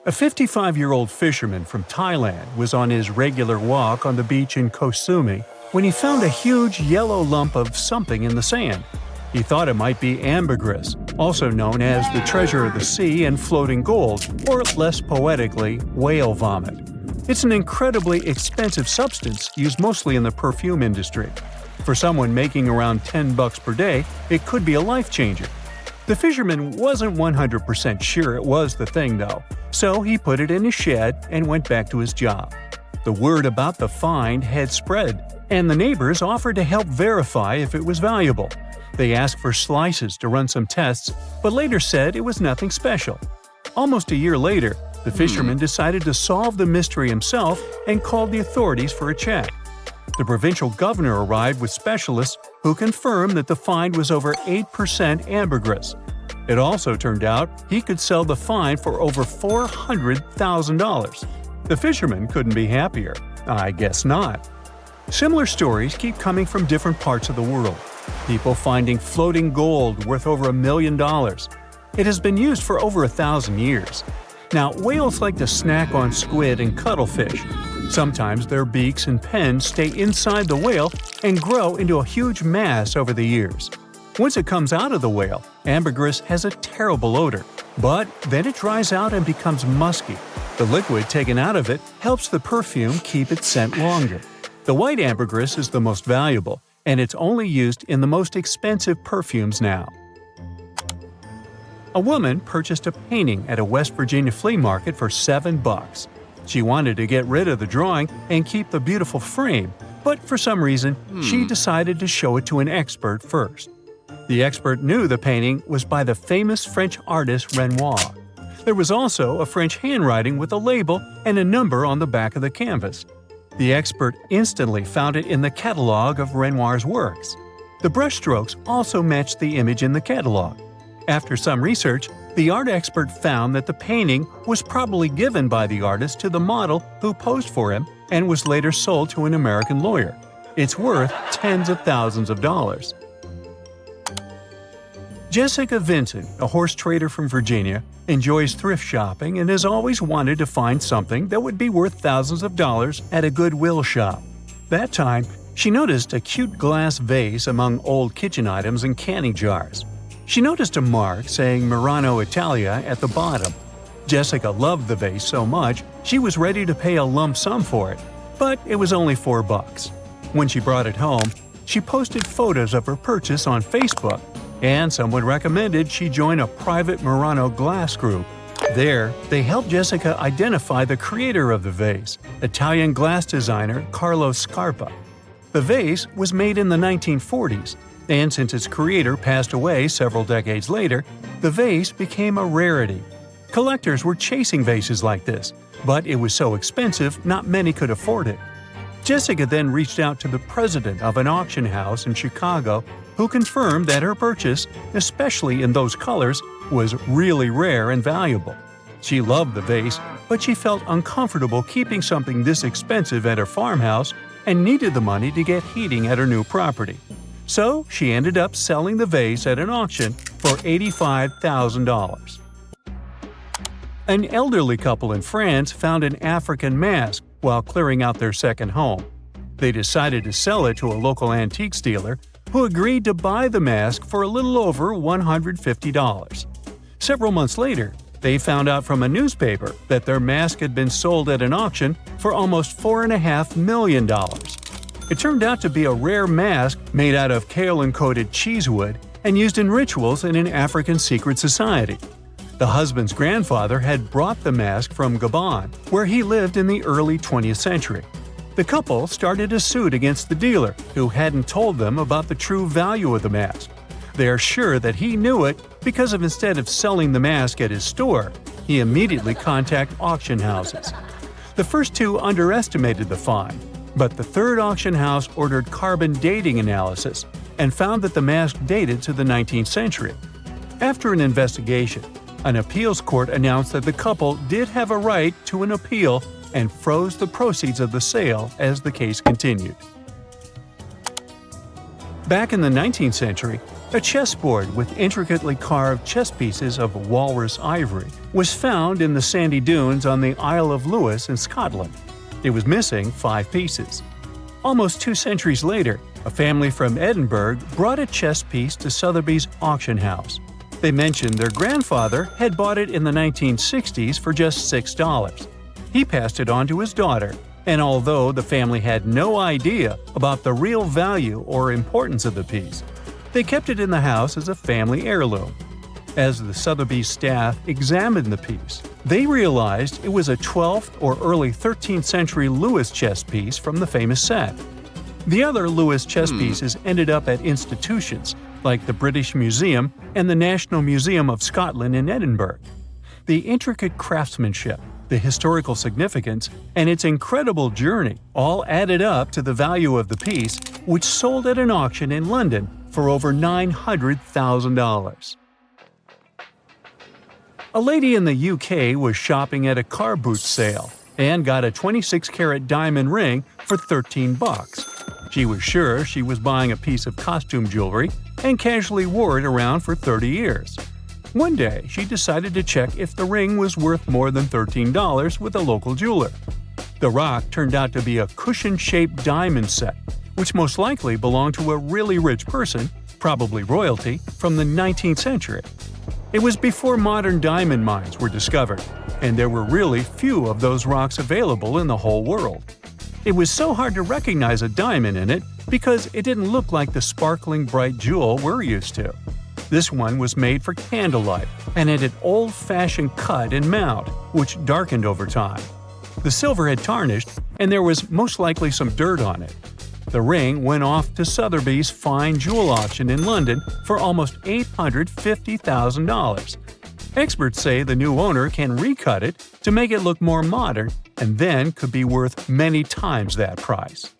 A 55-year-old fisherman from Thailand was on his regular walk on the beach in Koh Samui when he found a huge yellow lump of something in the sand. He thought it might be ambergris, also known as the treasure of the sea and floating gold, or less poetically, whale vomit. It's an incredibly expensive substance used mostly in the perfume industry. For someone making around $10 per day, it could be a life-changer. The fisherman wasn't 100% sure it was the thing, though, so he put it in his shed and went back to his job. The word about the find had spread, and the neighbors offered to help verify if it was valuable. They asked for slices to run some tests, but later said it was nothing special. Almost a year later, the fisherman decided to solve the mystery himself and called the authorities for a check. The provincial governor arrived with specialists who confirmed that the find was over 8% ambergris. It also turned out he could sell the find for over $400,000. The fisherman couldn't be happier. I guess not. Similar stories keep coming from different parts of the world. People finding floating gold worth over $1 million. It has been used for over 1,000 years. Now, whales like to snack on squid and cuttlefish. Sometimes their beaks and pens stay inside the whale and grow into a huge mass over the years. Once it comes out of the whale, ambergris has a terrible odor, but then it dries out and becomes musky. The liquid taken out of it helps the perfume keep its scent longer. The white ambergris is the most valuable, and it's only used in the most expensive perfumes now. A woman purchased a painting at a West Virginia flea market for $7. She wanted to get rid of the drawing and keep the beautiful frame, but for some reason, she decided to show it to an expert first. The expert knew the painting was by the famous French artist Renoir. There was also a French handwriting with a label and a number on the back of the canvas. The expert instantly found it in the catalog of Renoir's works. The brushstrokes also matched the image in the catalog. After some research, the art expert found that the painting was probably given by the artist to the model who posed for him and was later sold to an American lawyer. It's worth tens of thousands of dollars. Jessica Vincent, a horse trader from Virginia, enjoys thrift shopping and has always wanted to find something that would be worth thousands of dollars at a Goodwill shop. That time, she noticed a cute glass vase among old kitchen items and canning jars. She noticed a mark saying Murano Italia at the bottom. Jessica loved the vase so much, she was ready to pay a lump sum for it, but it was only $4. When she brought it home, she posted photos of her purchase on Facebook, and someone recommended she join a private Murano glass group. There, they helped Jessica identify the creator of the vase, Italian glass designer Carlo Scarpa. The vase was made in the 1940s, and since its creator passed away several decades later, the vase became a rarity. Collectors were chasing vases like this, but it was so expensive not many could afford it. Jessica then reached out to the president of an auction house in Chicago, who confirmed that her purchase, especially in those colors, was really rare and valuable. She loved the vase, but she felt uncomfortable keeping something this expensive at her farmhouse and needed the money to get heating at her new property. So she ended up selling the vase at an auction for $85,000. An elderly couple in France found an African mask while clearing out their second home. They decided to sell it to a local antiques dealer who agreed to buy the mask for a little over $150. Several months later, they found out from a newspaper that their mask had been sold at an auction for almost $4.5 million. It turned out to be a rare mask made out of kaolin-coated cheesewood and used in rituals in an African secret society. The husband's grandfather had brought the mask from Gabon, where he lived in the early 20th century. The couple started a suit against the dealer, who hadn't told them about the true value of the mask. They are sure that he knew it because instead of selling the mask at his store, he immediately contacted auction houses. The first two underestimated the find, but the third auction house ordered carbon dating analysis and found that the mask dated to the 19th century. After an investigation, an appeals court announced that the couple did have a right to an appeal and froze the proceeds of the sale as the case continued. Back in the 19th century, a chessboard with intricately carved chess pieces of walrus ivory was found in the sandy dunes on the Isle of Lewis in Scotland. It was missing 5 pieces. Almost 2 centuries later, a family from Edinburgh brought a chess piece to Sotheby's auction house. They mentioned their grandfather had bought it in the 1960s for just $6. He passed it on to his daughter, and although the family had no idea about the real value or importance of the piece, they kept it in the house as a family heirloom. As the Sotheby's staff examined the piece, they realized it was a 12th or early 13th century Lewis chess piece from the famous set. The other Lewis chess pieces ended up at institutions like the British Museum and the National Museum of Scotland in Edinburgh. The intricate craftsmanship, the historical significance, and its incredible journey all added up to the value of the piece, which sold at an auction in London for over $900,000. A lady in the UK was shopping at a car boot sale and got a 26-carat diamond ring for $13. She was sure she was buying a piece of costume jewelry and casually wore it around for 30 years. One day, she decided to check if the ring was worth more than $13 with a local jeweler. The rock turned out to be a cushion-shaped diamond set, which most likely belonged to a really rich person, probably royalty, from the 19th century. It was before modern diamond mines were discovered, and there were really few of those rocks available in the whole world. It was so hard to recognize a diamond in it because it didn't look like the sparkling bright jewel we're used to. This one was made for candlelight and had an old-fashioned cut and mount, which darkened over time. The silver had tarnished, and there was most likely some dirt on it. The ring went off to Sotheby's fine jewel auction in London for almost $850,000. Experts say the new owner can recut it to make it look more modern and then could be worth many times that price.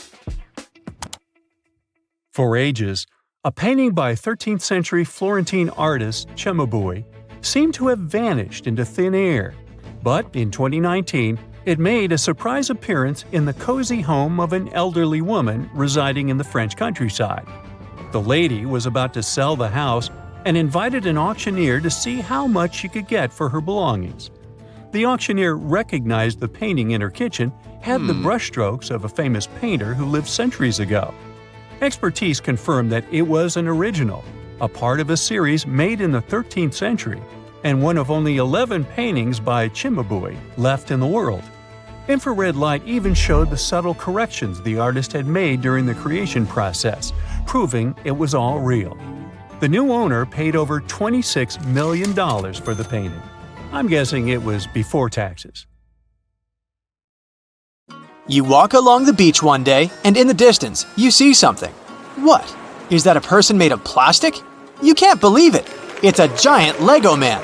For ages, a painting by 13th century Florentine artist Cimabue seemed to have vanished into thin air, but in 2019, it made a surprise appearance in the cozy home of an elderly woman residing in the French countryside. The lady was about to sell the house and invited an auctioneer to see how much she could get for her belongings. The auctioneer recognized the painting in her kitchen had the brushstrokes of a famous painter who lived centuries ago. Expertise confirmed that it was an original, a part of a series made in the 13th century, and one of only 11 paintings by Cimabue left in the world. Infrared light even showed the subtle corrections the artist had made during the creation process, proving it was all real. The new owner paid over $26 million for the painting. I'm guessing it was before taxes. You walk along the beach one day, and in the distance, you see something. What? Is that a person made of plastic? You can't believe it! It's a giant Lego man!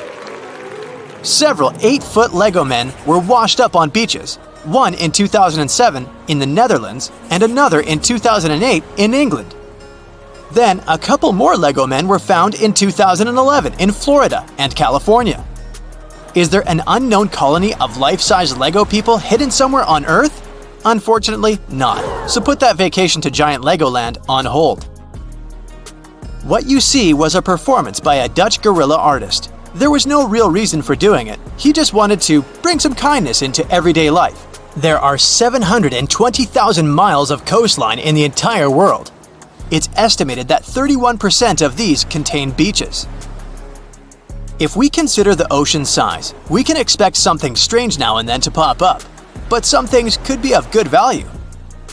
Several 8-foot Lego men were washed up on beaches, one in 2007 in the Netherlands and another in 2008 in England. Then, a couple more Lego men were found in 2011 in Florida and California. Is there an unknown colony of life-size Lego people hidden somewhere on Earth? Unfortunately, not. So put that vacation to Giant Legoland on hold. What you see was a performance by a Dutch guerrilla artist. There was no real reason for doing it. He just wanted to bring some kindness into everyday life. There are 720,000 miles of coastline in the entire world. It's estimated that 31% of these contain beaches. If we consider the ocean's size, we can expect something strange now and then to pop up. But some things could be of good value.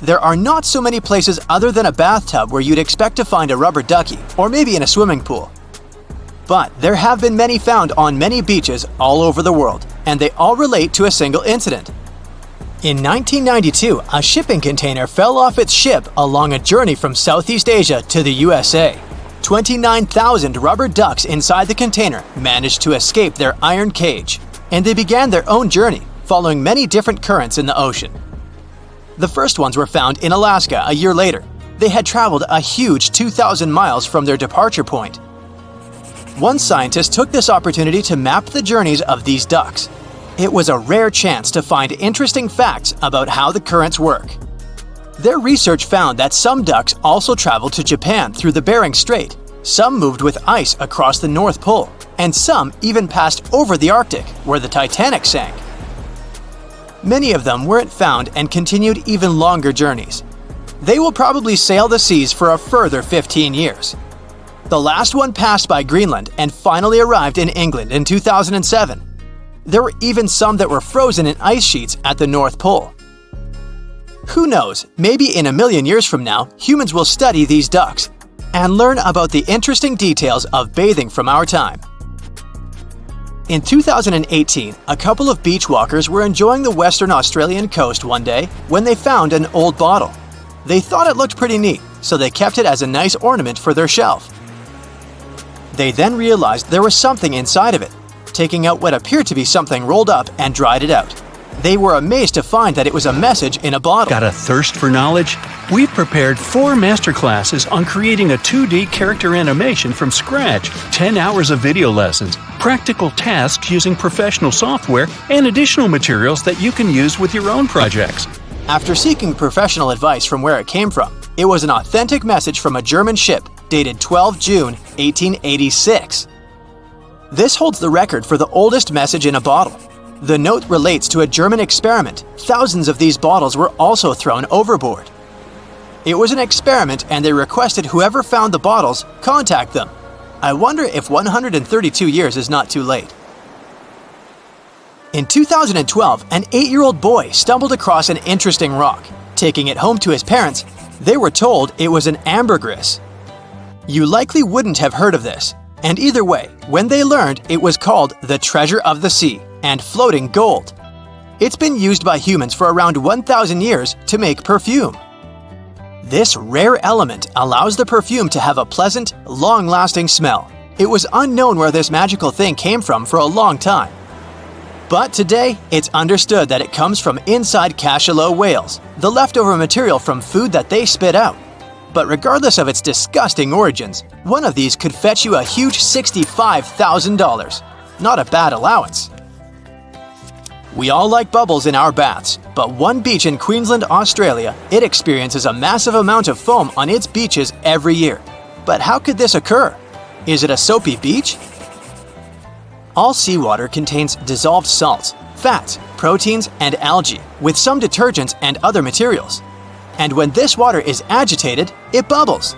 There are not so many places other than a bathtub where you'd expect to find a rubber ducky, or maybe in a swimming pool. But there have been many found on many beaches all over the world, and they all relate to a single incident. In 1992, a shipping container fell off its ship along a journey from Southeast Asia to the USA. 29,000 rubber ducks inside the container managed to escape their iron cage, and they began their own journey, following many different currents in the ocean. The first ones were found in Alaska a year later. They had traveled a huge 2,000 miles from their departure point. One scientist took this opportunity to map the journeys of these ducks. It was a rare chance to find interesting facts about how the currents work. Their research found that some ducks also traveled to Japan through the Bering Strait, some moved with ice across the North Pole, and some even passed over the Arctic, where the Titanic sank. Many of them weren't found and continued even longer journeys. They will probably sail the seas for a further 15 years. The last one passed by Greenland and finally arrived in England in 2007. There were even some that were frozen in ice sheets at the North Pole. Who knows, maybe in a million years from now, humans will study these ducks and learn about the interesting details of bathing from our time. In 2018, a couple of beach walkers were enjoying the Western Australian coast one day when they found an old bottle. They thought it looked pretty neat, so they kept it as a nice ornament for their shelf. They then realized there was something inside of it. Taking out what appeared to be something rolled up and dried it out. They were amazed to find that it was a message in a bottle. Got a thirst for knowledge? We've prepared 4 masterclasses on creating a 2D character animation from scratch, 10 hours of video lessons, practical tasks using professional software, and additional materials that you can use with your own projects. After seeking professional advice from where it came from, it was an authentic message from a German ship dated 12 June 1886. This holds the record for the oldest message in a bottle. The note relates to a German experiment. Thousands of these bottles were also thrown overboard. It was an experiment and they requested whoever found the bottles contact them. I wonder if 132 years is not too late. In 2012, an 8-year-old boy stumbled across an interesting rock. Taking it home to his parents, they were told it was an ambergris. You likely wouldn't have heard of this. And either way, when they learned, it was called the treasure of the sea and floating gold. It's been used by humans for around 1,000 years to make perfume. This rare element allows the perfume to have a pleasant, long-lasting smell. It was unknown where this magical thing came from for a long time. But today, it's understood that it comes from inside cachalot whales, the leftover material from food that they spit out. But regardless of its disgusting origins, one of these could fetch you a huge $65,000. Not a bad allowance. We all like bubbles in our baths, but one beach in Queensland, Australia, it experiences a massive amount of foam on its beaches every year. But how could this occur? Is it a soapy beach? All seawater contains dissolved salts, fats, proteins, and algae, with some detergents and other materials. And when this water is agitated, it bubbles.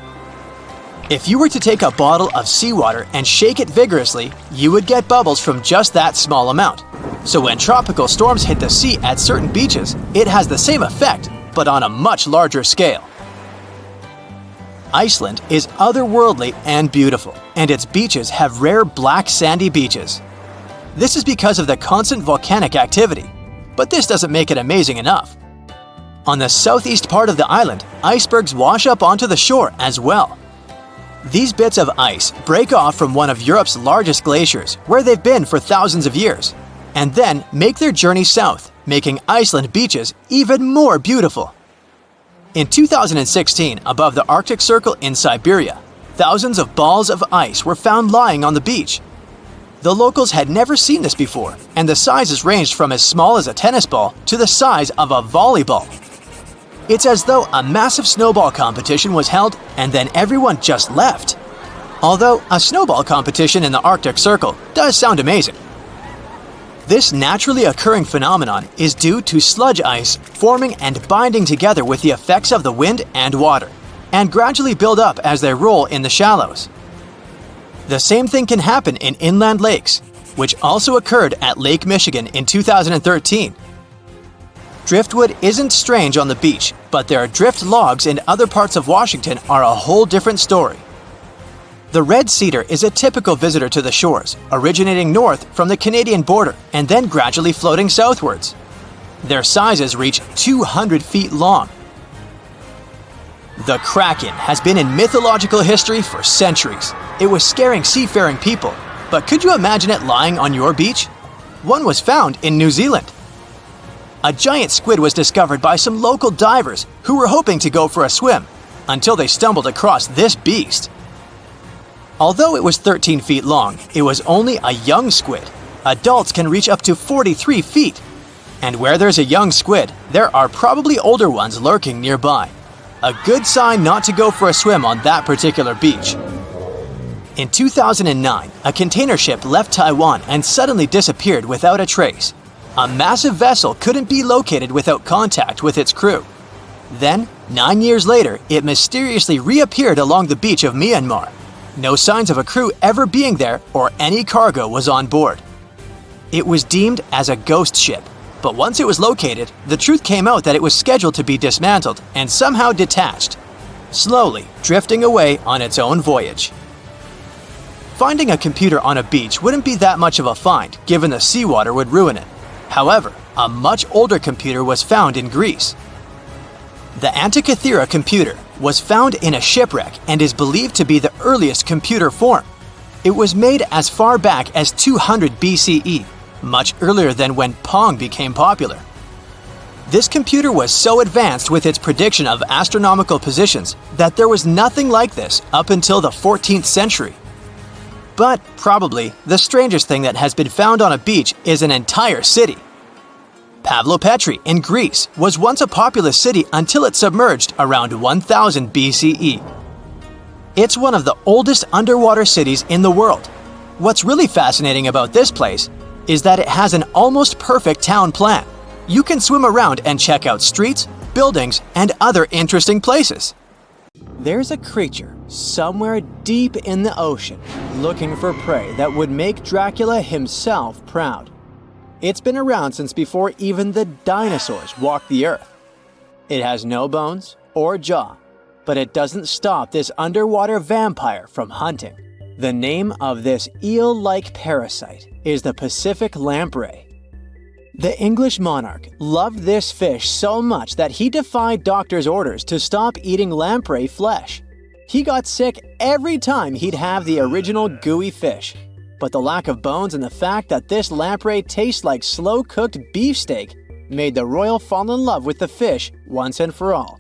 If you were to take a bottle of seawater and shake it vigorously, you would get bubbles from just that small amount. So when tropical storms hit the sea at certain beaches, it has the same effect, but on a much larger scale. Iceland is otherworldly and beautiful, and its beaches have rare black sandy beaches. This is because of the constant volcanic activity, but this doesn't make it amazing enough. On the southeast part of the island, icebergs wash up onto the shore as well. These bits of ice break off from one of Europe's largest glaciers, where they've been for thousands of years, and then make their journey south, making Iceland beaches even more beautiful. In 2016, above the Arctic Circle in Siberia, thousands of balls of ice were found lying on the beach. The locals had never seen this before, and the sizes ranged from as small as a tennis ball to the size of a volleyball. It's as though a massive snowball competition was held and then everyone just left. Although a snowball competition in the Arctic Circle does sound amazing. This naturally occurring phenomenon is due to sludge ice forming and binding together with the effects of the wind and water, and gradually build up as they roll in the shallows. The same thing can happen in inland lakes, which also occurred at Lake Michigan in 2013. Driftwood isn't strange on the beach, but their drift logs in other parts of Washington are a whole different story. The red cedar is a typical visitor to the shores, originating north from the Canadian border and then gradually floating southwards. Their sizes reach 200 feet long. The Kraken has been in mythological history for centuries. It was scaring seafaring people, but could you imagine it lying on your beach? One was found in New Zealand. A giant squid was discovered by some local divers who were hoping to go for a swim, until they stumbled across this beast. Although it was 13 feet long, it was only a young squid. adults can reach up to 43 feet. And where there's a young squid, there are probably older ones lurking nearby. A good sign not to go for a swim on that particular beach. In 2009, a container ship left Taiwan and suddenly disappeared without a trace. A massive vessel couldn't be located without contact with its crew. Then, 9 years later, it mysteriously reappeared along the beach of Myanmar. No signs of a crew ever being there or any cargo was on board. It was deemed as a ghost ship, but once it was located, the truth came out that it was scheduled to be dismantled and somehow detached, slowly drifting away on its own voyage. Finding a computer on a beach wouldn't be that much of a find, given the seawater would ruin it. However, a much older computer was found in Greece. The Antikythera computer was found in a shipwreck and is believed to be the earliest computer form. It was made as far back as 200 BCE, much earlier than when Pong became popular. This computer was so advanced with its prediction of astronomical positions that there was nothing like this up until the 14th century. But probably the strangest thing that has been found on a beach is an entire city. Pavlopetri in Greece was once a populous city until it submerged around 1000 BCE. It's one of the oldest underwater cities in the world. What's really fascinating about this place is that it has an almost perfect town plan. You can swim around and check out streets, buildings, and other interesting places. There's a creature somewhere deep in the ocean looking for prey that would make Dracula himself proud. It's been around since before even the dinosaurs walked the earth. It has no bones or jaw, but it doesn't stop this underwater vampire from hunting. The name of this eel-like parasite is the Pacific lamprey. The English monarch loved this fish so much that he defied doctors' orders to stop eating lamprey flesh. He got sick every time he'd have the original gooey fish. But the lack of bones and the fact that this lamprey tastes like slow-cooked beefsteak made the royal fall in love with the fish once and for all.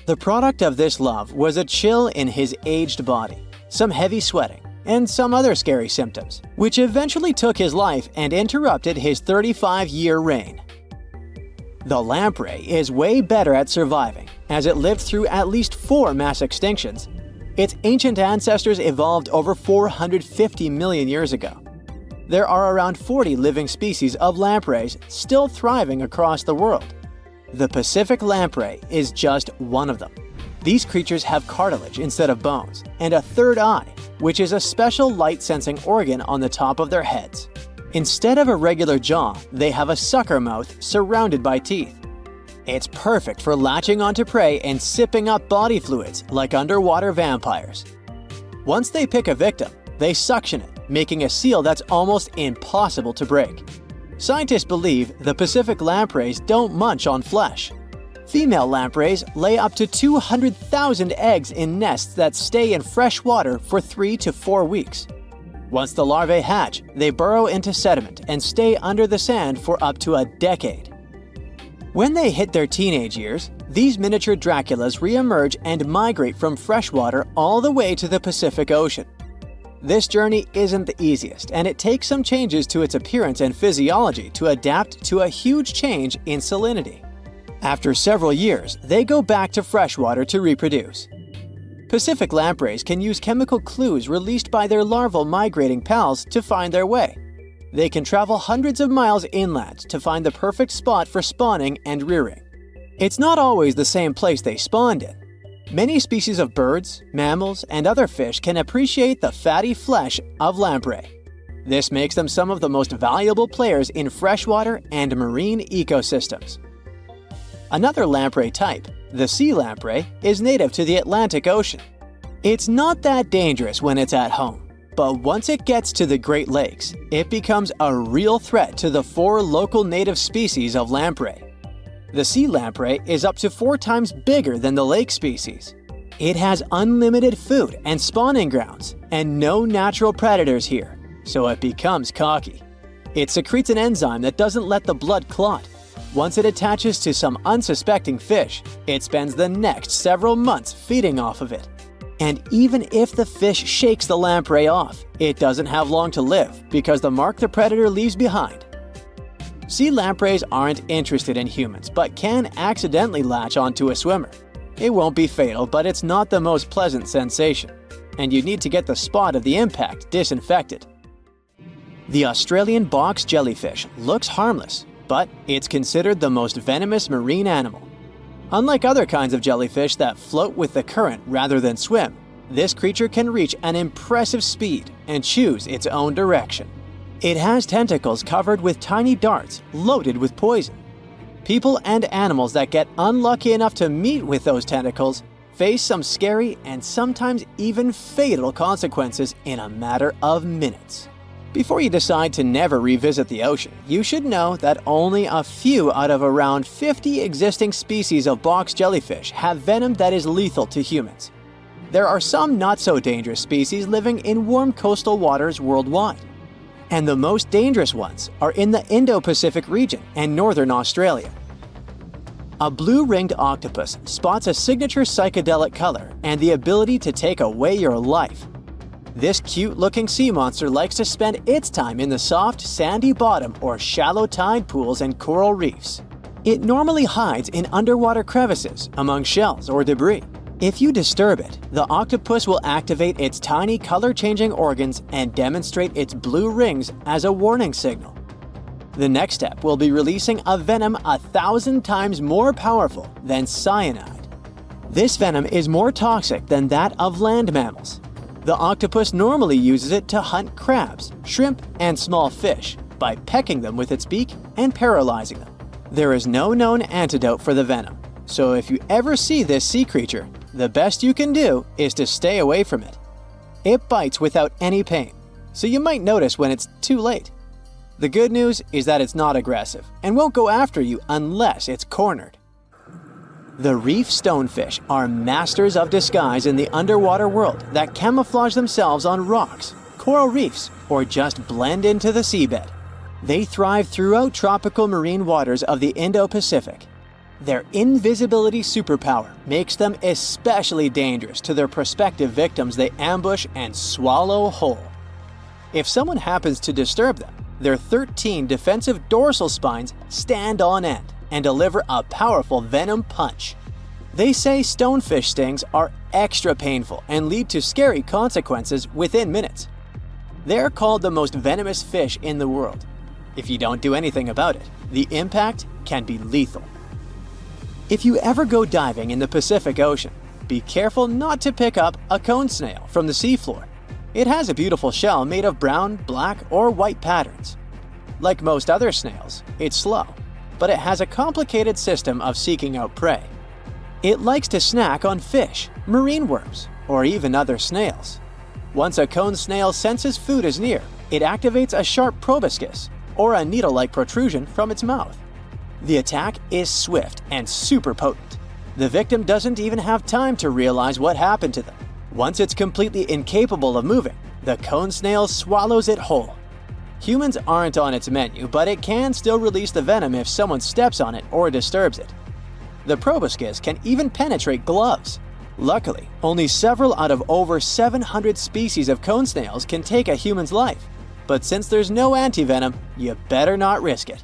The product of this love was a chill in his aged body, some heavy sweating, and some other scary symptoms, which eventually took his life and interrupted his 35-year reign. The lamprey is way better at surviving, as it lived through at least 4 mass extinctions. Its ancient ancestors evolved over 450 million years ago. There are around 40 living species of lampreys still thriving across the world. The Pacific lamprey is just one of them. These creatures have cartilage instead of bones, and a third eye, which is a special light-sensing organ on the top of their heads. Instead of a regular jaw, they have a sucker mouth surrounded by teeth. It's perfect for latching onto prey and sipping up body fluids like underwater vampires. Once they pick a victim, they suction it, making a seal that's almost impossible to break. Scientists believe the Pacific lampreys don't munch on flesh. Female lampreys lay up to 200,000 eggs in nests that stay in fresh water for 3 to 4 weeks. Once the larvae hatch, they burrow into sediment and stay under the sand for up to a decade. When they hit their teenage years, these miniature Draculas re-emerge and migrate from freshwater all the way to the Pacific Ocean. This journey isn't the easiest, and it takes some changes to its appearance and physiology to adapt to a huge change in salinity. After several years, they go back to freshwater to reproduce. Pacific lampreys can use chemical clues released by their larval migrating pals to find their way. They can travel hundreds of miles inland to find the perfect spot for spawning and rearing. It's not always the same place they spawned in. Many species of birds, mammals, and other fish can appreciate the fatty flesh of lamprey. This makes them some of the most valuable players in freshwater and marine ecosystems. Another lamprey type, the sea lamprey, is native to the Atlantic Ocean. It's not that dangerous when it's at home, but once it gets to the Great Lakes, it becomes a real threat to the 4 local native species of lamprey. The sea lamprey is up to 4 times bigger than the lake species. It has unlimited food and spawning grounds, and no natural predators here, so it becomes cocky. It secretes an enzyme that doesn't let the blood clot. Once it attaches to some unsuspecting fish, it spends the next several months feeding off of it. And even if the fish shakes the lamprey off, it doesn't have long to live because the mark the predator leaves behind. Sea lampreys aren't interested in humans, but can accidentally latch onto a swimmer. It won't be fatal, but it's not the most pleasant sensation, and you need to get the spot of the impact disinfected. The Australian box jellyfish looks harmless, but it's considered the most venomous marine animal. Unlike other kinds of jellyfish that float with the current rather than swim, this creature can reach an impressive speed and choose its own direction. It has tentacles covered with tiny darts loaded with poison. People and animals that get unlucky enough to meet with those tentacles face some scary and sometimes even fatal consequences in a matter of minutes. Before you decide to never revisit the ocean, you should know that only a few out of around 50 existing species of box jellyfish have venom that is lethal to humans. There are some not-so-dangerous species living in warm coastal waters worldwide. And the most dangerous ones are in the Indo-Pacific region and northern Australia. A blue-ringed octopus spots a signature psychedelic color and the ability to take away your life. This cute-looking sea monster likes to spend its time in the soft, sandy bottom or shallow tide pools and coral reefs. It normally hides in underwater crevices, among shells or debris. If you disturb it, the octopus will activate its tiny color-changing organs and demonstrate its blue rings as a warning signal. The next step will be releasing a venom 1,000 times more powerful than cyanide. This venom is more toxic than that of land mammals. The octopus normally uses it to hunt crabs, shrimp, and small fish by pecking them with its beak and paralyzing them. There is no known antidote for the venom, so if you ever see this sea creature, the best you can do is to stay away from it. It bites without any pain, so you might notice when it's too late. The good news is that it's not aggressive and won't go after you unless it's cornered. The reef stonefish are masters of disguise in the underwater world that camouflage themselves on rocks, coral reefs, or just blend into the seabed. They thrive throughout tropical marine waters of the Indo-Pacific. Their invisibility superpower makes them especially dangerous to their prospective victims they ambush and swallow whole. If someone happens to disturb them, their 13 defensive dorsal spines stand on end and deliver a powerful venom punch. They say stonefish stings are extra painful and lead to scary consequences within minutes. They're called the most venomous fish in the world. If you don't do anything about it, the impact can be lethal. If you ever go diving in the Pacific Ocean, be careful not to pick up a cone snail from the seafloor. It has a beautiful shell made of brown, black, or white patterns. Like most other snails, it's slow, but it has a complicated system of seeking out prey. It likes to snack on fish, marine worms, or even other snails. Once a cone snail senses food is near, it activates a sharp proboscis, or a needle-like protrusion from its mouth. The attack is swift and super potent. The victim doesn't even have time to realize what happened to them. Once it's completely incapable of moving, the cone snail swallows it whole. Humans aren't on its menu, but it can still release the venom if someone steps on it or disturbs it. The proboscis can even penetrate gloves. Luckily, only several out of over 700 species of cone snails can take a human's life. But since there's no antivenom, you better not risk it.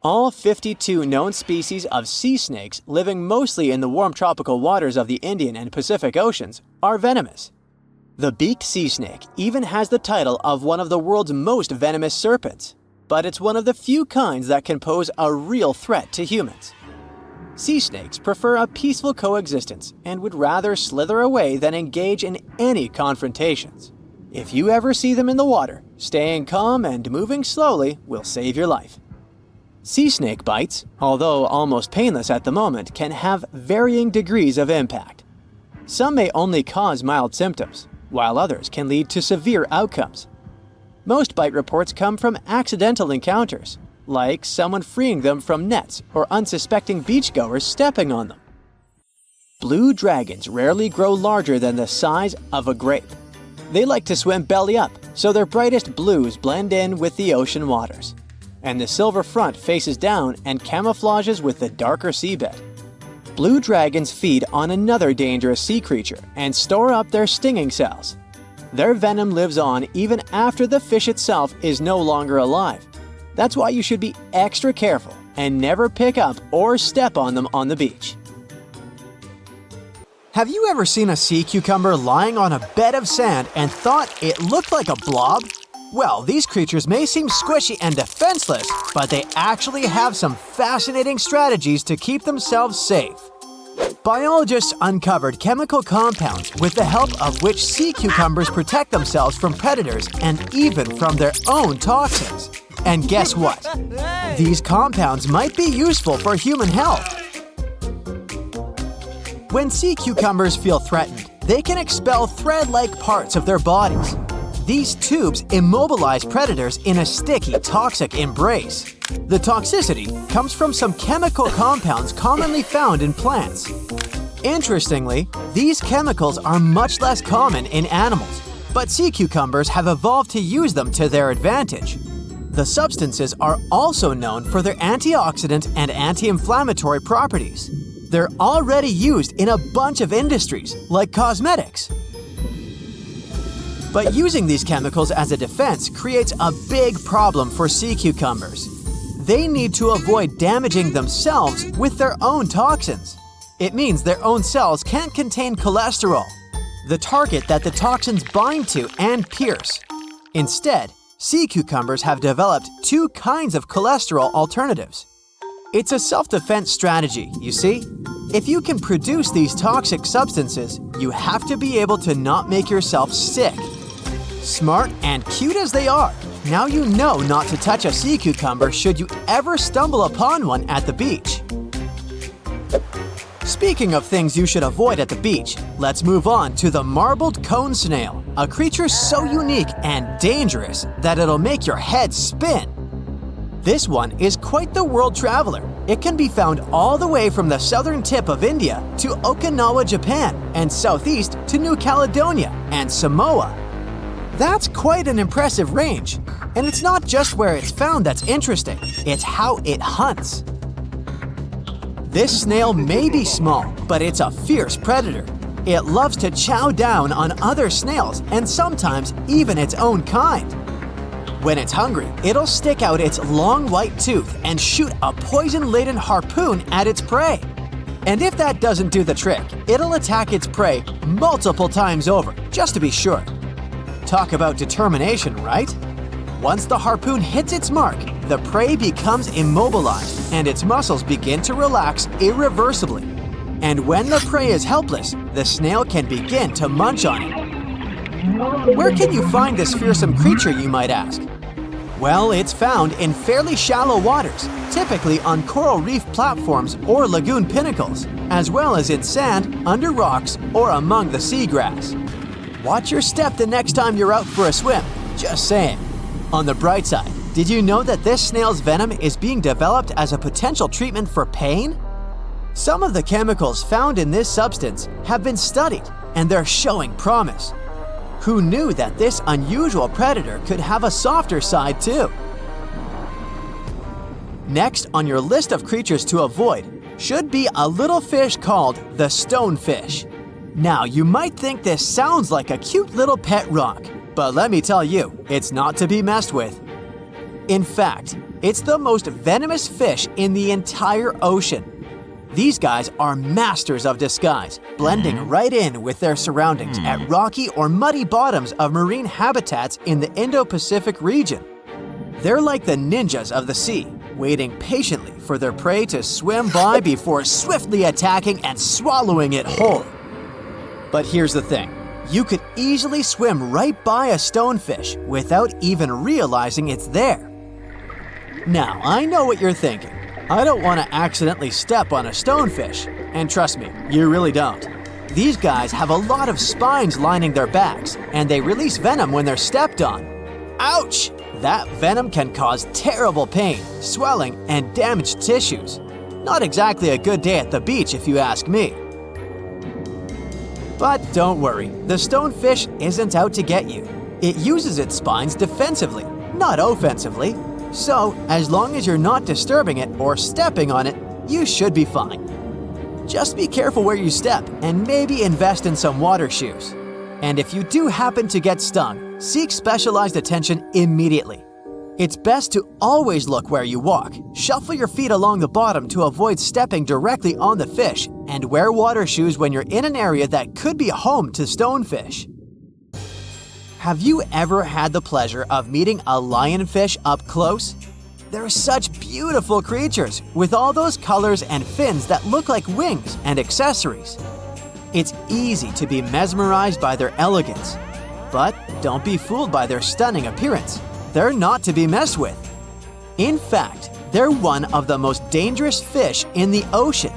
All 52 known species of sea snakes living mostly in the warm tropical waters of the Indian and Pacific Oceans are venomous. The beaked sea snake even has the title of one of the world's most venomous serpents, but it's one of the few kinds that can pose a real threat to humans. Sea snakes prefer a peaceful coexistence and would rather slither away than engage in any confrontations. If you ever see them in the water, staying calm and moving slowly will save your life. Sea snake bites, although almost painless at the moment, can have varying degrees of impact. Some may only cause mild symptoms, while others can lead to severe outcomes. Most bite reports come from accidental encounters, like someone freeing them from nets or unsuspecting beachgoers stepping on them. Blue dragons rarely grow larger than the size of a grape. They like to swim belly up, so their brightest blues blend in with the ocean waters. And the silver front faces down and camouflages with the darker seabed. Blue dragons feed on another dangerous sea creature and store up their stinging cells. Their venom lives on even after the fish itself is no longer alive. That's why you should be extra careful and never pick up or step on them on the beach. Have you ever seen a sea cucumber lying on a bed of sand and thought it looked like a blob? Well, these creatures may seem squishy and defenseless, but they actually have some fascinating strategies to keep themselves safe. Biologists uncovered chemical compounds with the help of which sea cucumbers protect themselves from predators and even from their own toxins. And guess what? These compounds might be useful for human health. When sea cucumbers feel threatened, they can expel thread-like parts of their bodies. These tubes immobilize predators in a sticky, toxic embrace. The toxicity comes from some chemical compounds commonly found in plants. Interestingly, these chemicals are much less common in animals, but sea cucumbers have evolved to use them to their advantage. The substances are also known for their antioxidant and anti-inflammatory properties. They're already used in a bunch of industries, like cosmetics. But using these chemicals as a defense creates a big problem for sea cucumbers. They need to avoid damaging themselves with their own toxins. It means their own cells can't contain cholesterol, the target that the toxins bind to and pierce. Instead, sea cucumbers have developed two kinds of cholesterol alternatives. It's a self-defense strategy, you see? If you can produce these toxic substances, you have to be able to not make yourself sick. Smart and cute as they are, now you know not to touch a sea cucumber should you ever stumble upon one at the beach. Speaking of things you should avoid at the beach, let's move on to the marbled cone snail, a creature so unique and dangerous that it'll make your head spin. This one is quite the world traveler. It can be found all the way from the southern tip of India to Okinawa, Japan, and southeast to New Caledonia and Samoa. That's quite an impressive range. And it's not just where it's found that's interesting, it's how it hunts. This snail may be small, but it's a fierce predator. It loves to chow down on other snails and sometimes even its own kind. When it's hungry, it'll stick out its long white tooth and shoot a poison-laden harpoon at its prey. And if that doesn't do the trick, it'll attack its prey multiple times over, just to be sure. Talk about determination, right? Once the harpoon hits its mark, the prey becomes immobilized and its muscles begin to relax irreversibly. And when the prey is helpless, the snail can begin to munch on it. Where can you find this fearsome creature, you might ask? Well, it's found in fairly shallow waters, typically on coral reef platforms or lagoon pinnacles, as well as in sand, under rocks, or among the seagrass. Watch your step the next time you're out for a swim, just saying. On the bright side, did you know that this snail's venom is being developed as a potential treatment for pain? Some of the chemicals found in this substance have been studied, and they're showing promise. Who knew that this unusual predator could have a softer side too? Next on your list of creatures to avoid should be a little fish called the stonefish. Now, you might think this sounds like a cute little pet rock, but let me tell you, it's not to be messed with. In fact, it's the most venomous fish in the entire ocean. These guys are masters of disguise, blending right in with their surroundings at rocky or muddy bottoms of marine habitats in the Indo-Pacific region. They're like the ninjas of the sea, waiting patiently for their prey to swim by before swiftly attacking and swallowing it whole. But here's the thing. You could easily swim right by a stonefish without even realizing it's there. Now, I know what you're thinking. I don't want to accidentally step on a stonefish. And trust me, you really don't. These guys have a lot of spines lining their backs, and they release venom when they're stepped on. Ouch! That venom can cause terrible pain, swelling, and damaged tissues. Not exactly a good day at the beach if you ask me. But don't worry, the stonefish isn't out to get you. It uses its spines defensively, not offensively. So, as long as you're not disturbing it or stepping on it, you should be fine. Just be careful where you step and maybe invest in some water shoes. And if you do happen to get stung, seek specialized attention immediately. It's best to always look where you walk, shuffle your feet along the bottom to avoid stepping directly on the fish, and wear water shoes when you're in an area that could be home to stonefish. Have you ever had the pleasure of meeting a lionfish up close? They're such beautiful creatures with all those colors and fins that look like wings and accessories. It's easy to be mesmerized by their elegance, but don't be fooled by their stunning appearance. They're not to be messed with. In fact, they're one of the most dangerous fish in the ocean.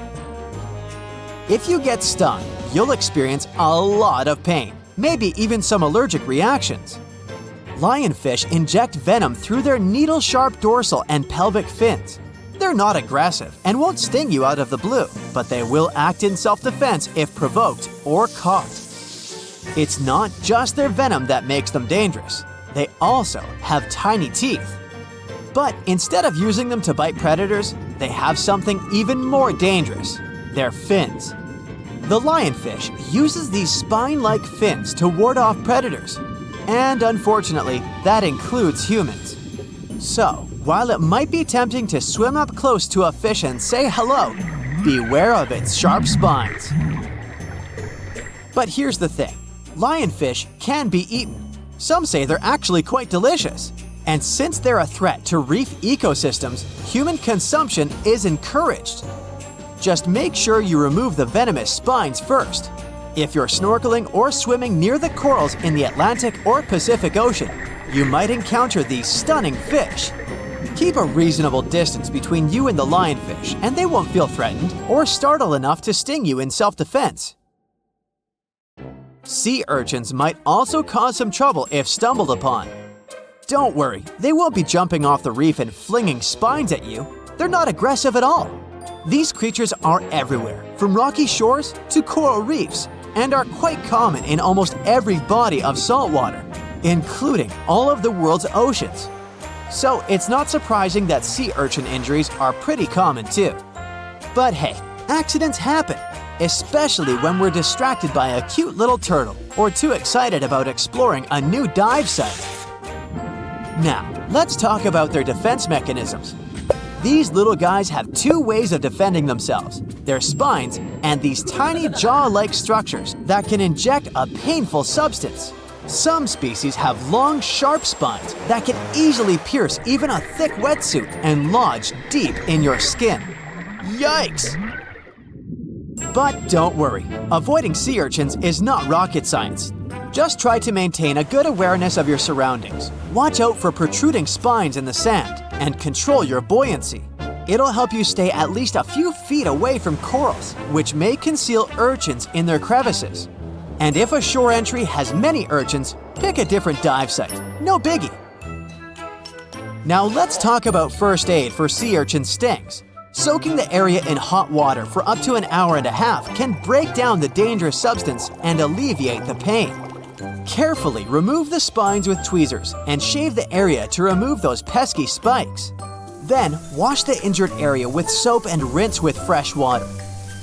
If you get stung, you'll experience a lot of pain, maybe even some allergic reactions. Lionfish inject venom through their needle-sharp dorsal and pelvic fins. They're not aggressive and won't sting you out of the blue, but they will act in self-defense if provoked or caught. It's not just their venom that makes them dangerous. They also have tiny teeth. But instead of using them to bite predators, they have something even more dangerous: their fins. The lionfish uses these spine-like fins to ward off predators. And unfortunately, that includes humans. So, while it might be tempting to swim up close to a fish and say hello, beware of its sharp spines. But here's the thing: lionfish can be eaten. Some say they're actually quite delicious. And since they're a threat to reef ecosystems, human consumption is encouraged. Just make sure you remove the venomous spines first. If you're snorkeling or swimming near the corals in the Atlantic or Pacific Ocean, you might encounter these stunning fish. Keep a reasonable distance between you and the lionfish, and they won't feel threatened or startled enough to sting you in self-defense. Sea urchins might also cause some trouble if stumbled upon. Don't worry, they won't be jumping off the reef and flinging spines at you. They're not aggressive at all. These creatures are everywhere, from rocky shores to coral reefs, and are quite common in almost every body of salt water, including all of the world's oceans. So it's not surprising that sea urchin injuries are pretty common too. But hey, accidents happen, especially when we're distracted by a cute little turtle or too excited about exploring a new dive site. Now, let's talk about their defense mechanisms. These little guys have two ways of defending themselves: their spines and these tiny jaw-like structures that can inject a painful substance. Some species have long, sharp spines that can easily pierce even a thick wetsuit and lodge deep in your skin. Yikes! But don't worry, avoiding sea urchins is not rocket science. Just try to maintain a good awareness of your surroundings. Watch out for protruding spines in the sand and control your buoyancy. It'll help you stay at least a few feet away from corals, which may conceal urchins in their crevices. And if a shore entry has many urchins, pick a different dive site. No biggie. Now let's talk about first aid for sea urchin stings. Soaking the area in hot water for up to an hour and a half can break down the dangerous substance and alleviate the pain. Carefully remove the spines with tweezers and shave the area to remove those pesky spikes. Then, wash the injured area with soap and rinse with fresh water.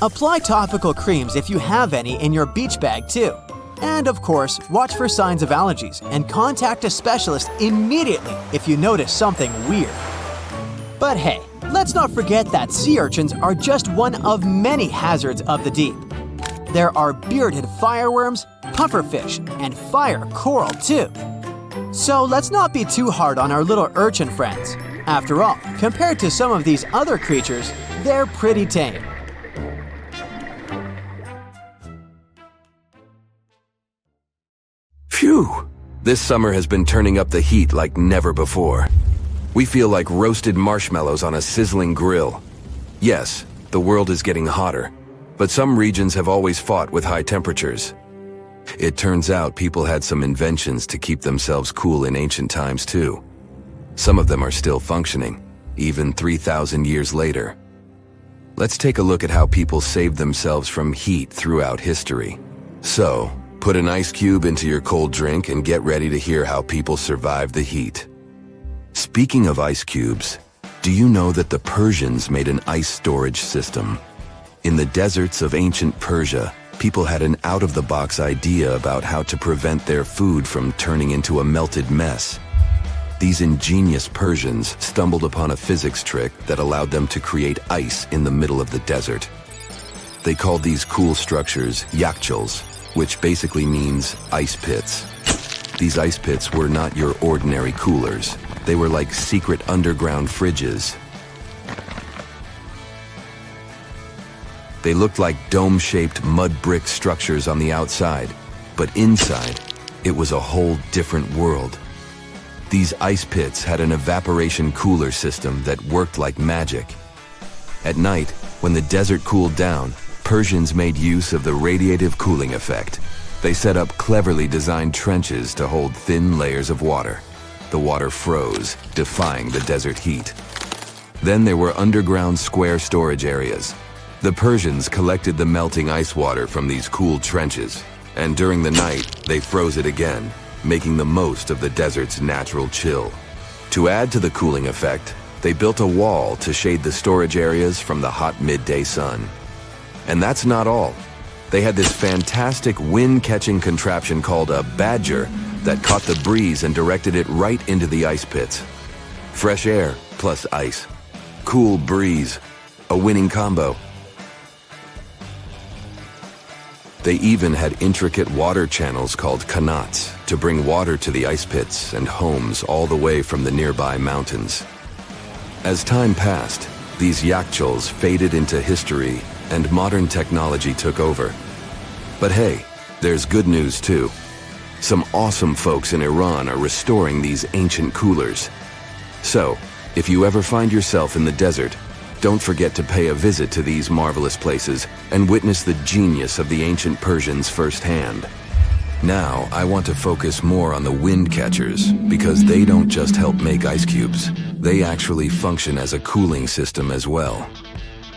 Apply topical creams if you have any in your beach bag too. And of course, watch for signs of allergies and contact a specialist immediately if you notice something weird. But hey, let's not forget that sea urchins are just one of many hazards of the deep. There are bearded fireworms, pufferfish, and fire coral too. So let's not be too hard on our little urchin friends. After all, compared to some of these other creatures, they're pretty tame. Phew! This summer has been turning up the heat like never before. We feel like roasted marshmallows on a sizzling grill. Yes, the world is getting hotter, but some regions have always fought with high temperatures. It turns out people had some inventions to keep themselves cool in ancient times too. Some of them are still functioning, even 3,000 years later. Let's take a look at how people saved themselves from heat throughout history. So, put an ice cube into your cold drink and get ready to hear how people survived the heat. Speaking of ice cubes, do you know that the Persians made an ice storage system? In the deserts of ancient Persia, people had an out-of-the-box idea about how to prevent their food from turning into a melted mess. These ingenious Persians stumbled upon a physics trick that allowed them to create ice in the middle of the desert. They called these cool structures yakchals, which basically means ice pits. These ice pits were not your ordinary coolers. They were like secret underground fridges. They looked like dome-shaped mud brick structures on the outside, but inside, it was a whole different world. These ice pits had an evaporation cooler system that worked like magic. At night, when the desert cooled down, Persians made use of the radiative cooling effect. They set up cleverly designed trenches to hold thin layers of water. The water froze, defying the desert heat. Then there were underground square storage areas. The Persians collected the melting ice water from these cooled trenches, and during the night, they froze it again, making the most of the desert's natural chill. To add to the cooling effect, they built a wall to shade the storage areas from the hot midday sun. And that's not all. They had this fantastic wind-catching contraption called a badger that caught the breeze and directed it right into the ice pits. Fresh air plus ice. Cool breeze. A winning combo. They even had intricate water channels called qanats to bring water to the ice pits and homes all the way from the nearby mountains. As time passed, these yakchals faded into history and modern technology took over. But hey, there's good news too. Some awesome folks in Iran are restoring these ancient coolers. So, if you ever find yourself in the desert, don't forget to pay a visit to these marvelous places and witness the genius of the ancient Persians firsthand. Now, I want to focus more on the wind catchers because they don't just help make ice cubes. They actually function as a cooling system as well.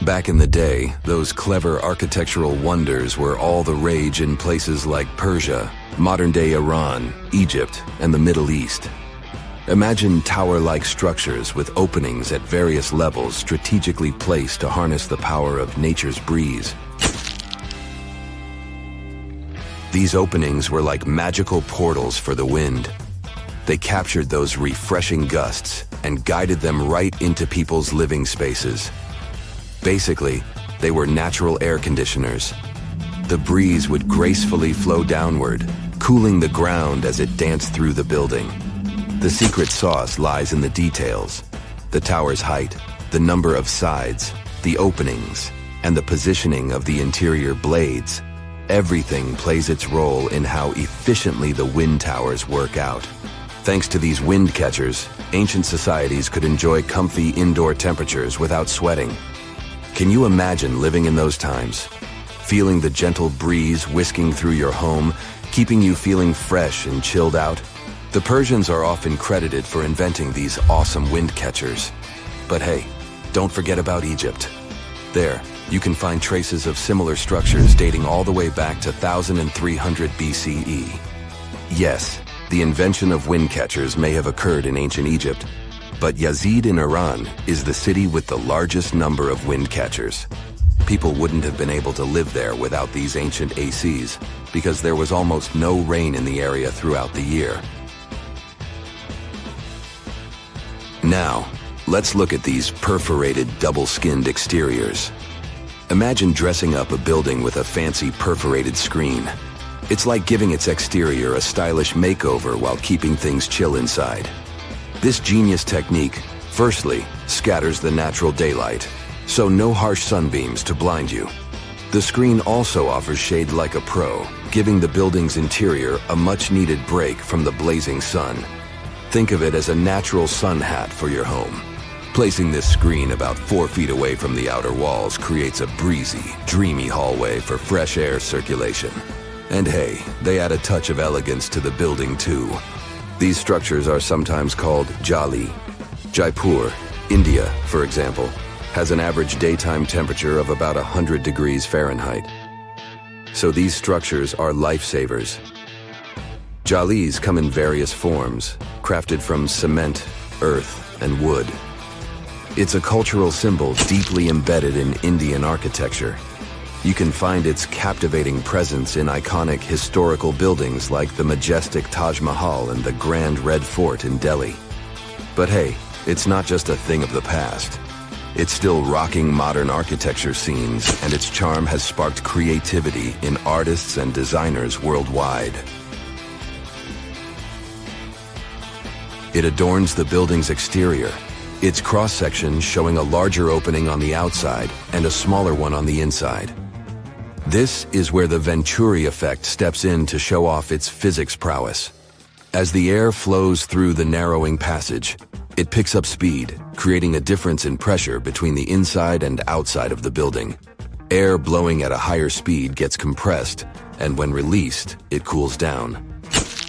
Back in the day, those clever architectural wonders were all the rage in places like Persia, modern-day Iran, Egypt, and the Middle East. Imagine tower-like structures with openings at various levels strategically placed to harness the power of nature's breeze. These openings were like magical portals for the wind. They captured those refreshing gusts and guided them right into people's living spaces. Basically, they were natural air conditioners. The breeze would gracefully flow downward, cooling the ground as it danced through the building. The secret sauce lies in the details. The tower's height, the number of sides, the openings, and the positioning of the interior blades. Everything plays its role in how efficiently the wind towers work out. Thanks to these wind catchers, ancient societies could enjoy comfy indoor temperatures without sweating. Can you imagine living in those times? Feeling the gentle breeze whisking through your home, keeping you feeling fresh and chilled out? The Persians are often credited for inventing these awesome wind catchers. But hey, don't forget about Egypt. There, you can find traces of similar structures dating all the way back to 1300 BCE. Yes, the invention of wind catchers may have occurred in ancient Egypt, but Yazid in Iran is the city with the largest number of wind catchers. People wouldn't have been able to live there without these ancient ACs because there was almost no rain in the area throughout the year. Now, let's look at these perforated double-skinned exteriors. Imagine dressing up a building with a fancy perforated screen. It's like giving its exterior a stylish makeover while keeping things chill inside. This genius technique, firstly, scatters the natural daylight, so no harsh sunbeams to blind you. The screen also offers shade like a pro, giving the building's interior a much-needed break from the blazing sun. Think of it as a natural sun hat for your home. Placing this screen about 4 feet away from the outer walls creates a breezy, dreamy hallway for fresh air circulation. And hey, they add a touch of elegance to the building too. These structures are sometimes called jali. Jaipur, India, for example, has an average daytime temperature of about 100 degrees Fahrenheit. So these structures are lifesavers. Jalis come in various forms, crafted from cement, earth, and wood. It's a cultural symbol deeply embedded in Indian architecture, You can find its captivating presence in iconic historical buildings like the majestic Taj Mahal and the Grand Red Fort in Delhi. But hey, it's not just a thing of the past. It's still rocking modern architecture scenes, and its charm has sparked creativity in artists and designers worldwide. It adorns the building's exterior, its cross-section showing a larger opening on the outside and a smaller one on the inside. This is where the Venturi effect steps in to show off its physics prowess. As the air flows through the narrowing passage, it picks up speed, creating a difference in pressure between the inside and outside of the building. Air blowing at a higher speed gets compressed, and when released, it cools down.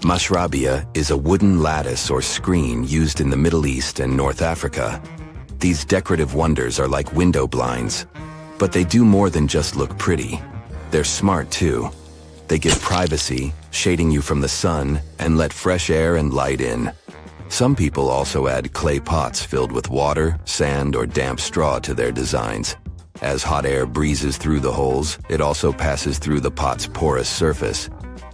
Mashrabia is a wooden lattice or screen used in the Middle East and North Africa. These decorative wonders are like window blinds, but they do more than just look pretty. They're smart too. They give privacy, shading you from the sun, and let fresh air and light in. Some people also add clay pots filled with water, sand, or damp straw to their designs. As hot air breezes through the holes, it also passes through the pot's porous surface.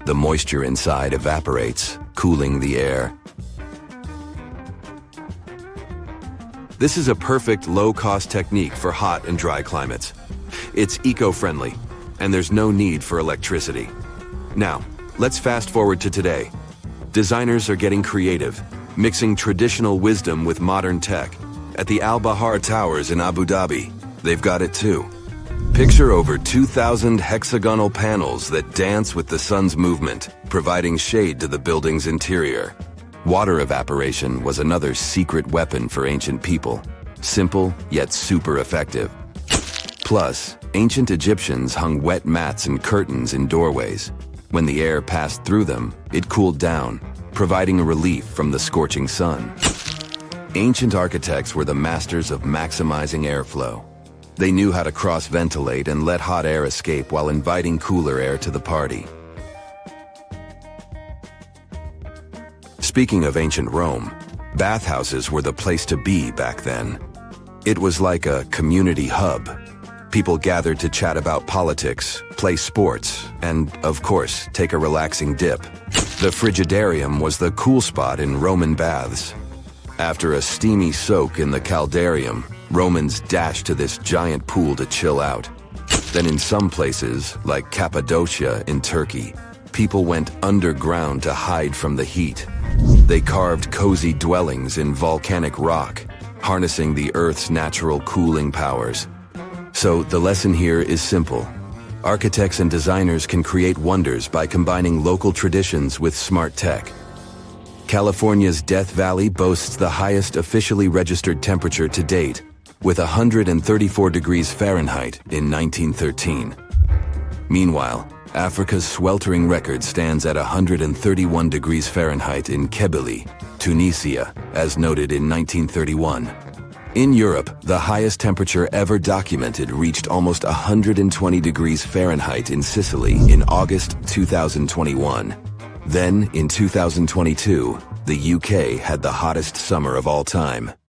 The moisture inside evaporates, cooling the air. This is a perfect low-cost technique for hot and dry climates. It's eco-friendly, and there's no need for electricity. Now, let's fast forward to today. Designers are getting creative, mixing traditional wisdom with modern tech. At the Al Bahar Towers in Abu Dhabi, they've got it too. Picture over 2,000 hexagonal panels that dance with the sun's movement, providing shade to the building's interior. Water evaporation was another secret weapon for ancient people. Simple, yet super effective. Plus, ancient Egyptians hung wet mats and curtains in doorways. When the air passed through them, it cooled down, providing a relief from the scorching sun. Ancient architects were the masters of maximizing airflow. They knew how to cross-ventilate and let hot air escape while inviting cooler air to the party. Speaking of ancient Rome, bathhouses were the place to be back then. It was like a community hub. People gathered to chat about politics, play sports, and, of course, take a relaxing dip. The frigidarium was the cool spot in Roman baths. After a steamy soak in the caldarium, Romans dashed to this giant pool to chill out. Then in some places, like Cappadocia in Turkey, people went underground to hide from the heat. They carved cozy dwellings in volcanic rock, harnessing the Earth's natural cooling powers. So the lesson here is simple. Architects and designers can create wonders by combining local traditions with smart tech. California's Death Valley boasts the highest officially registered temperature to date, with 134 degrees Fahrenheit in 1913. Meanwhile, Africa's sweltering record stands at 131 degrees Fahrenheit in Kebili, Tunisia, as noted in 1931. In Europe, the highest temperature ever documented reached almost 120 degrees Fahrenheit in Sicily in August 2021. Then, in 2022, the UK had the hottest summer of all time,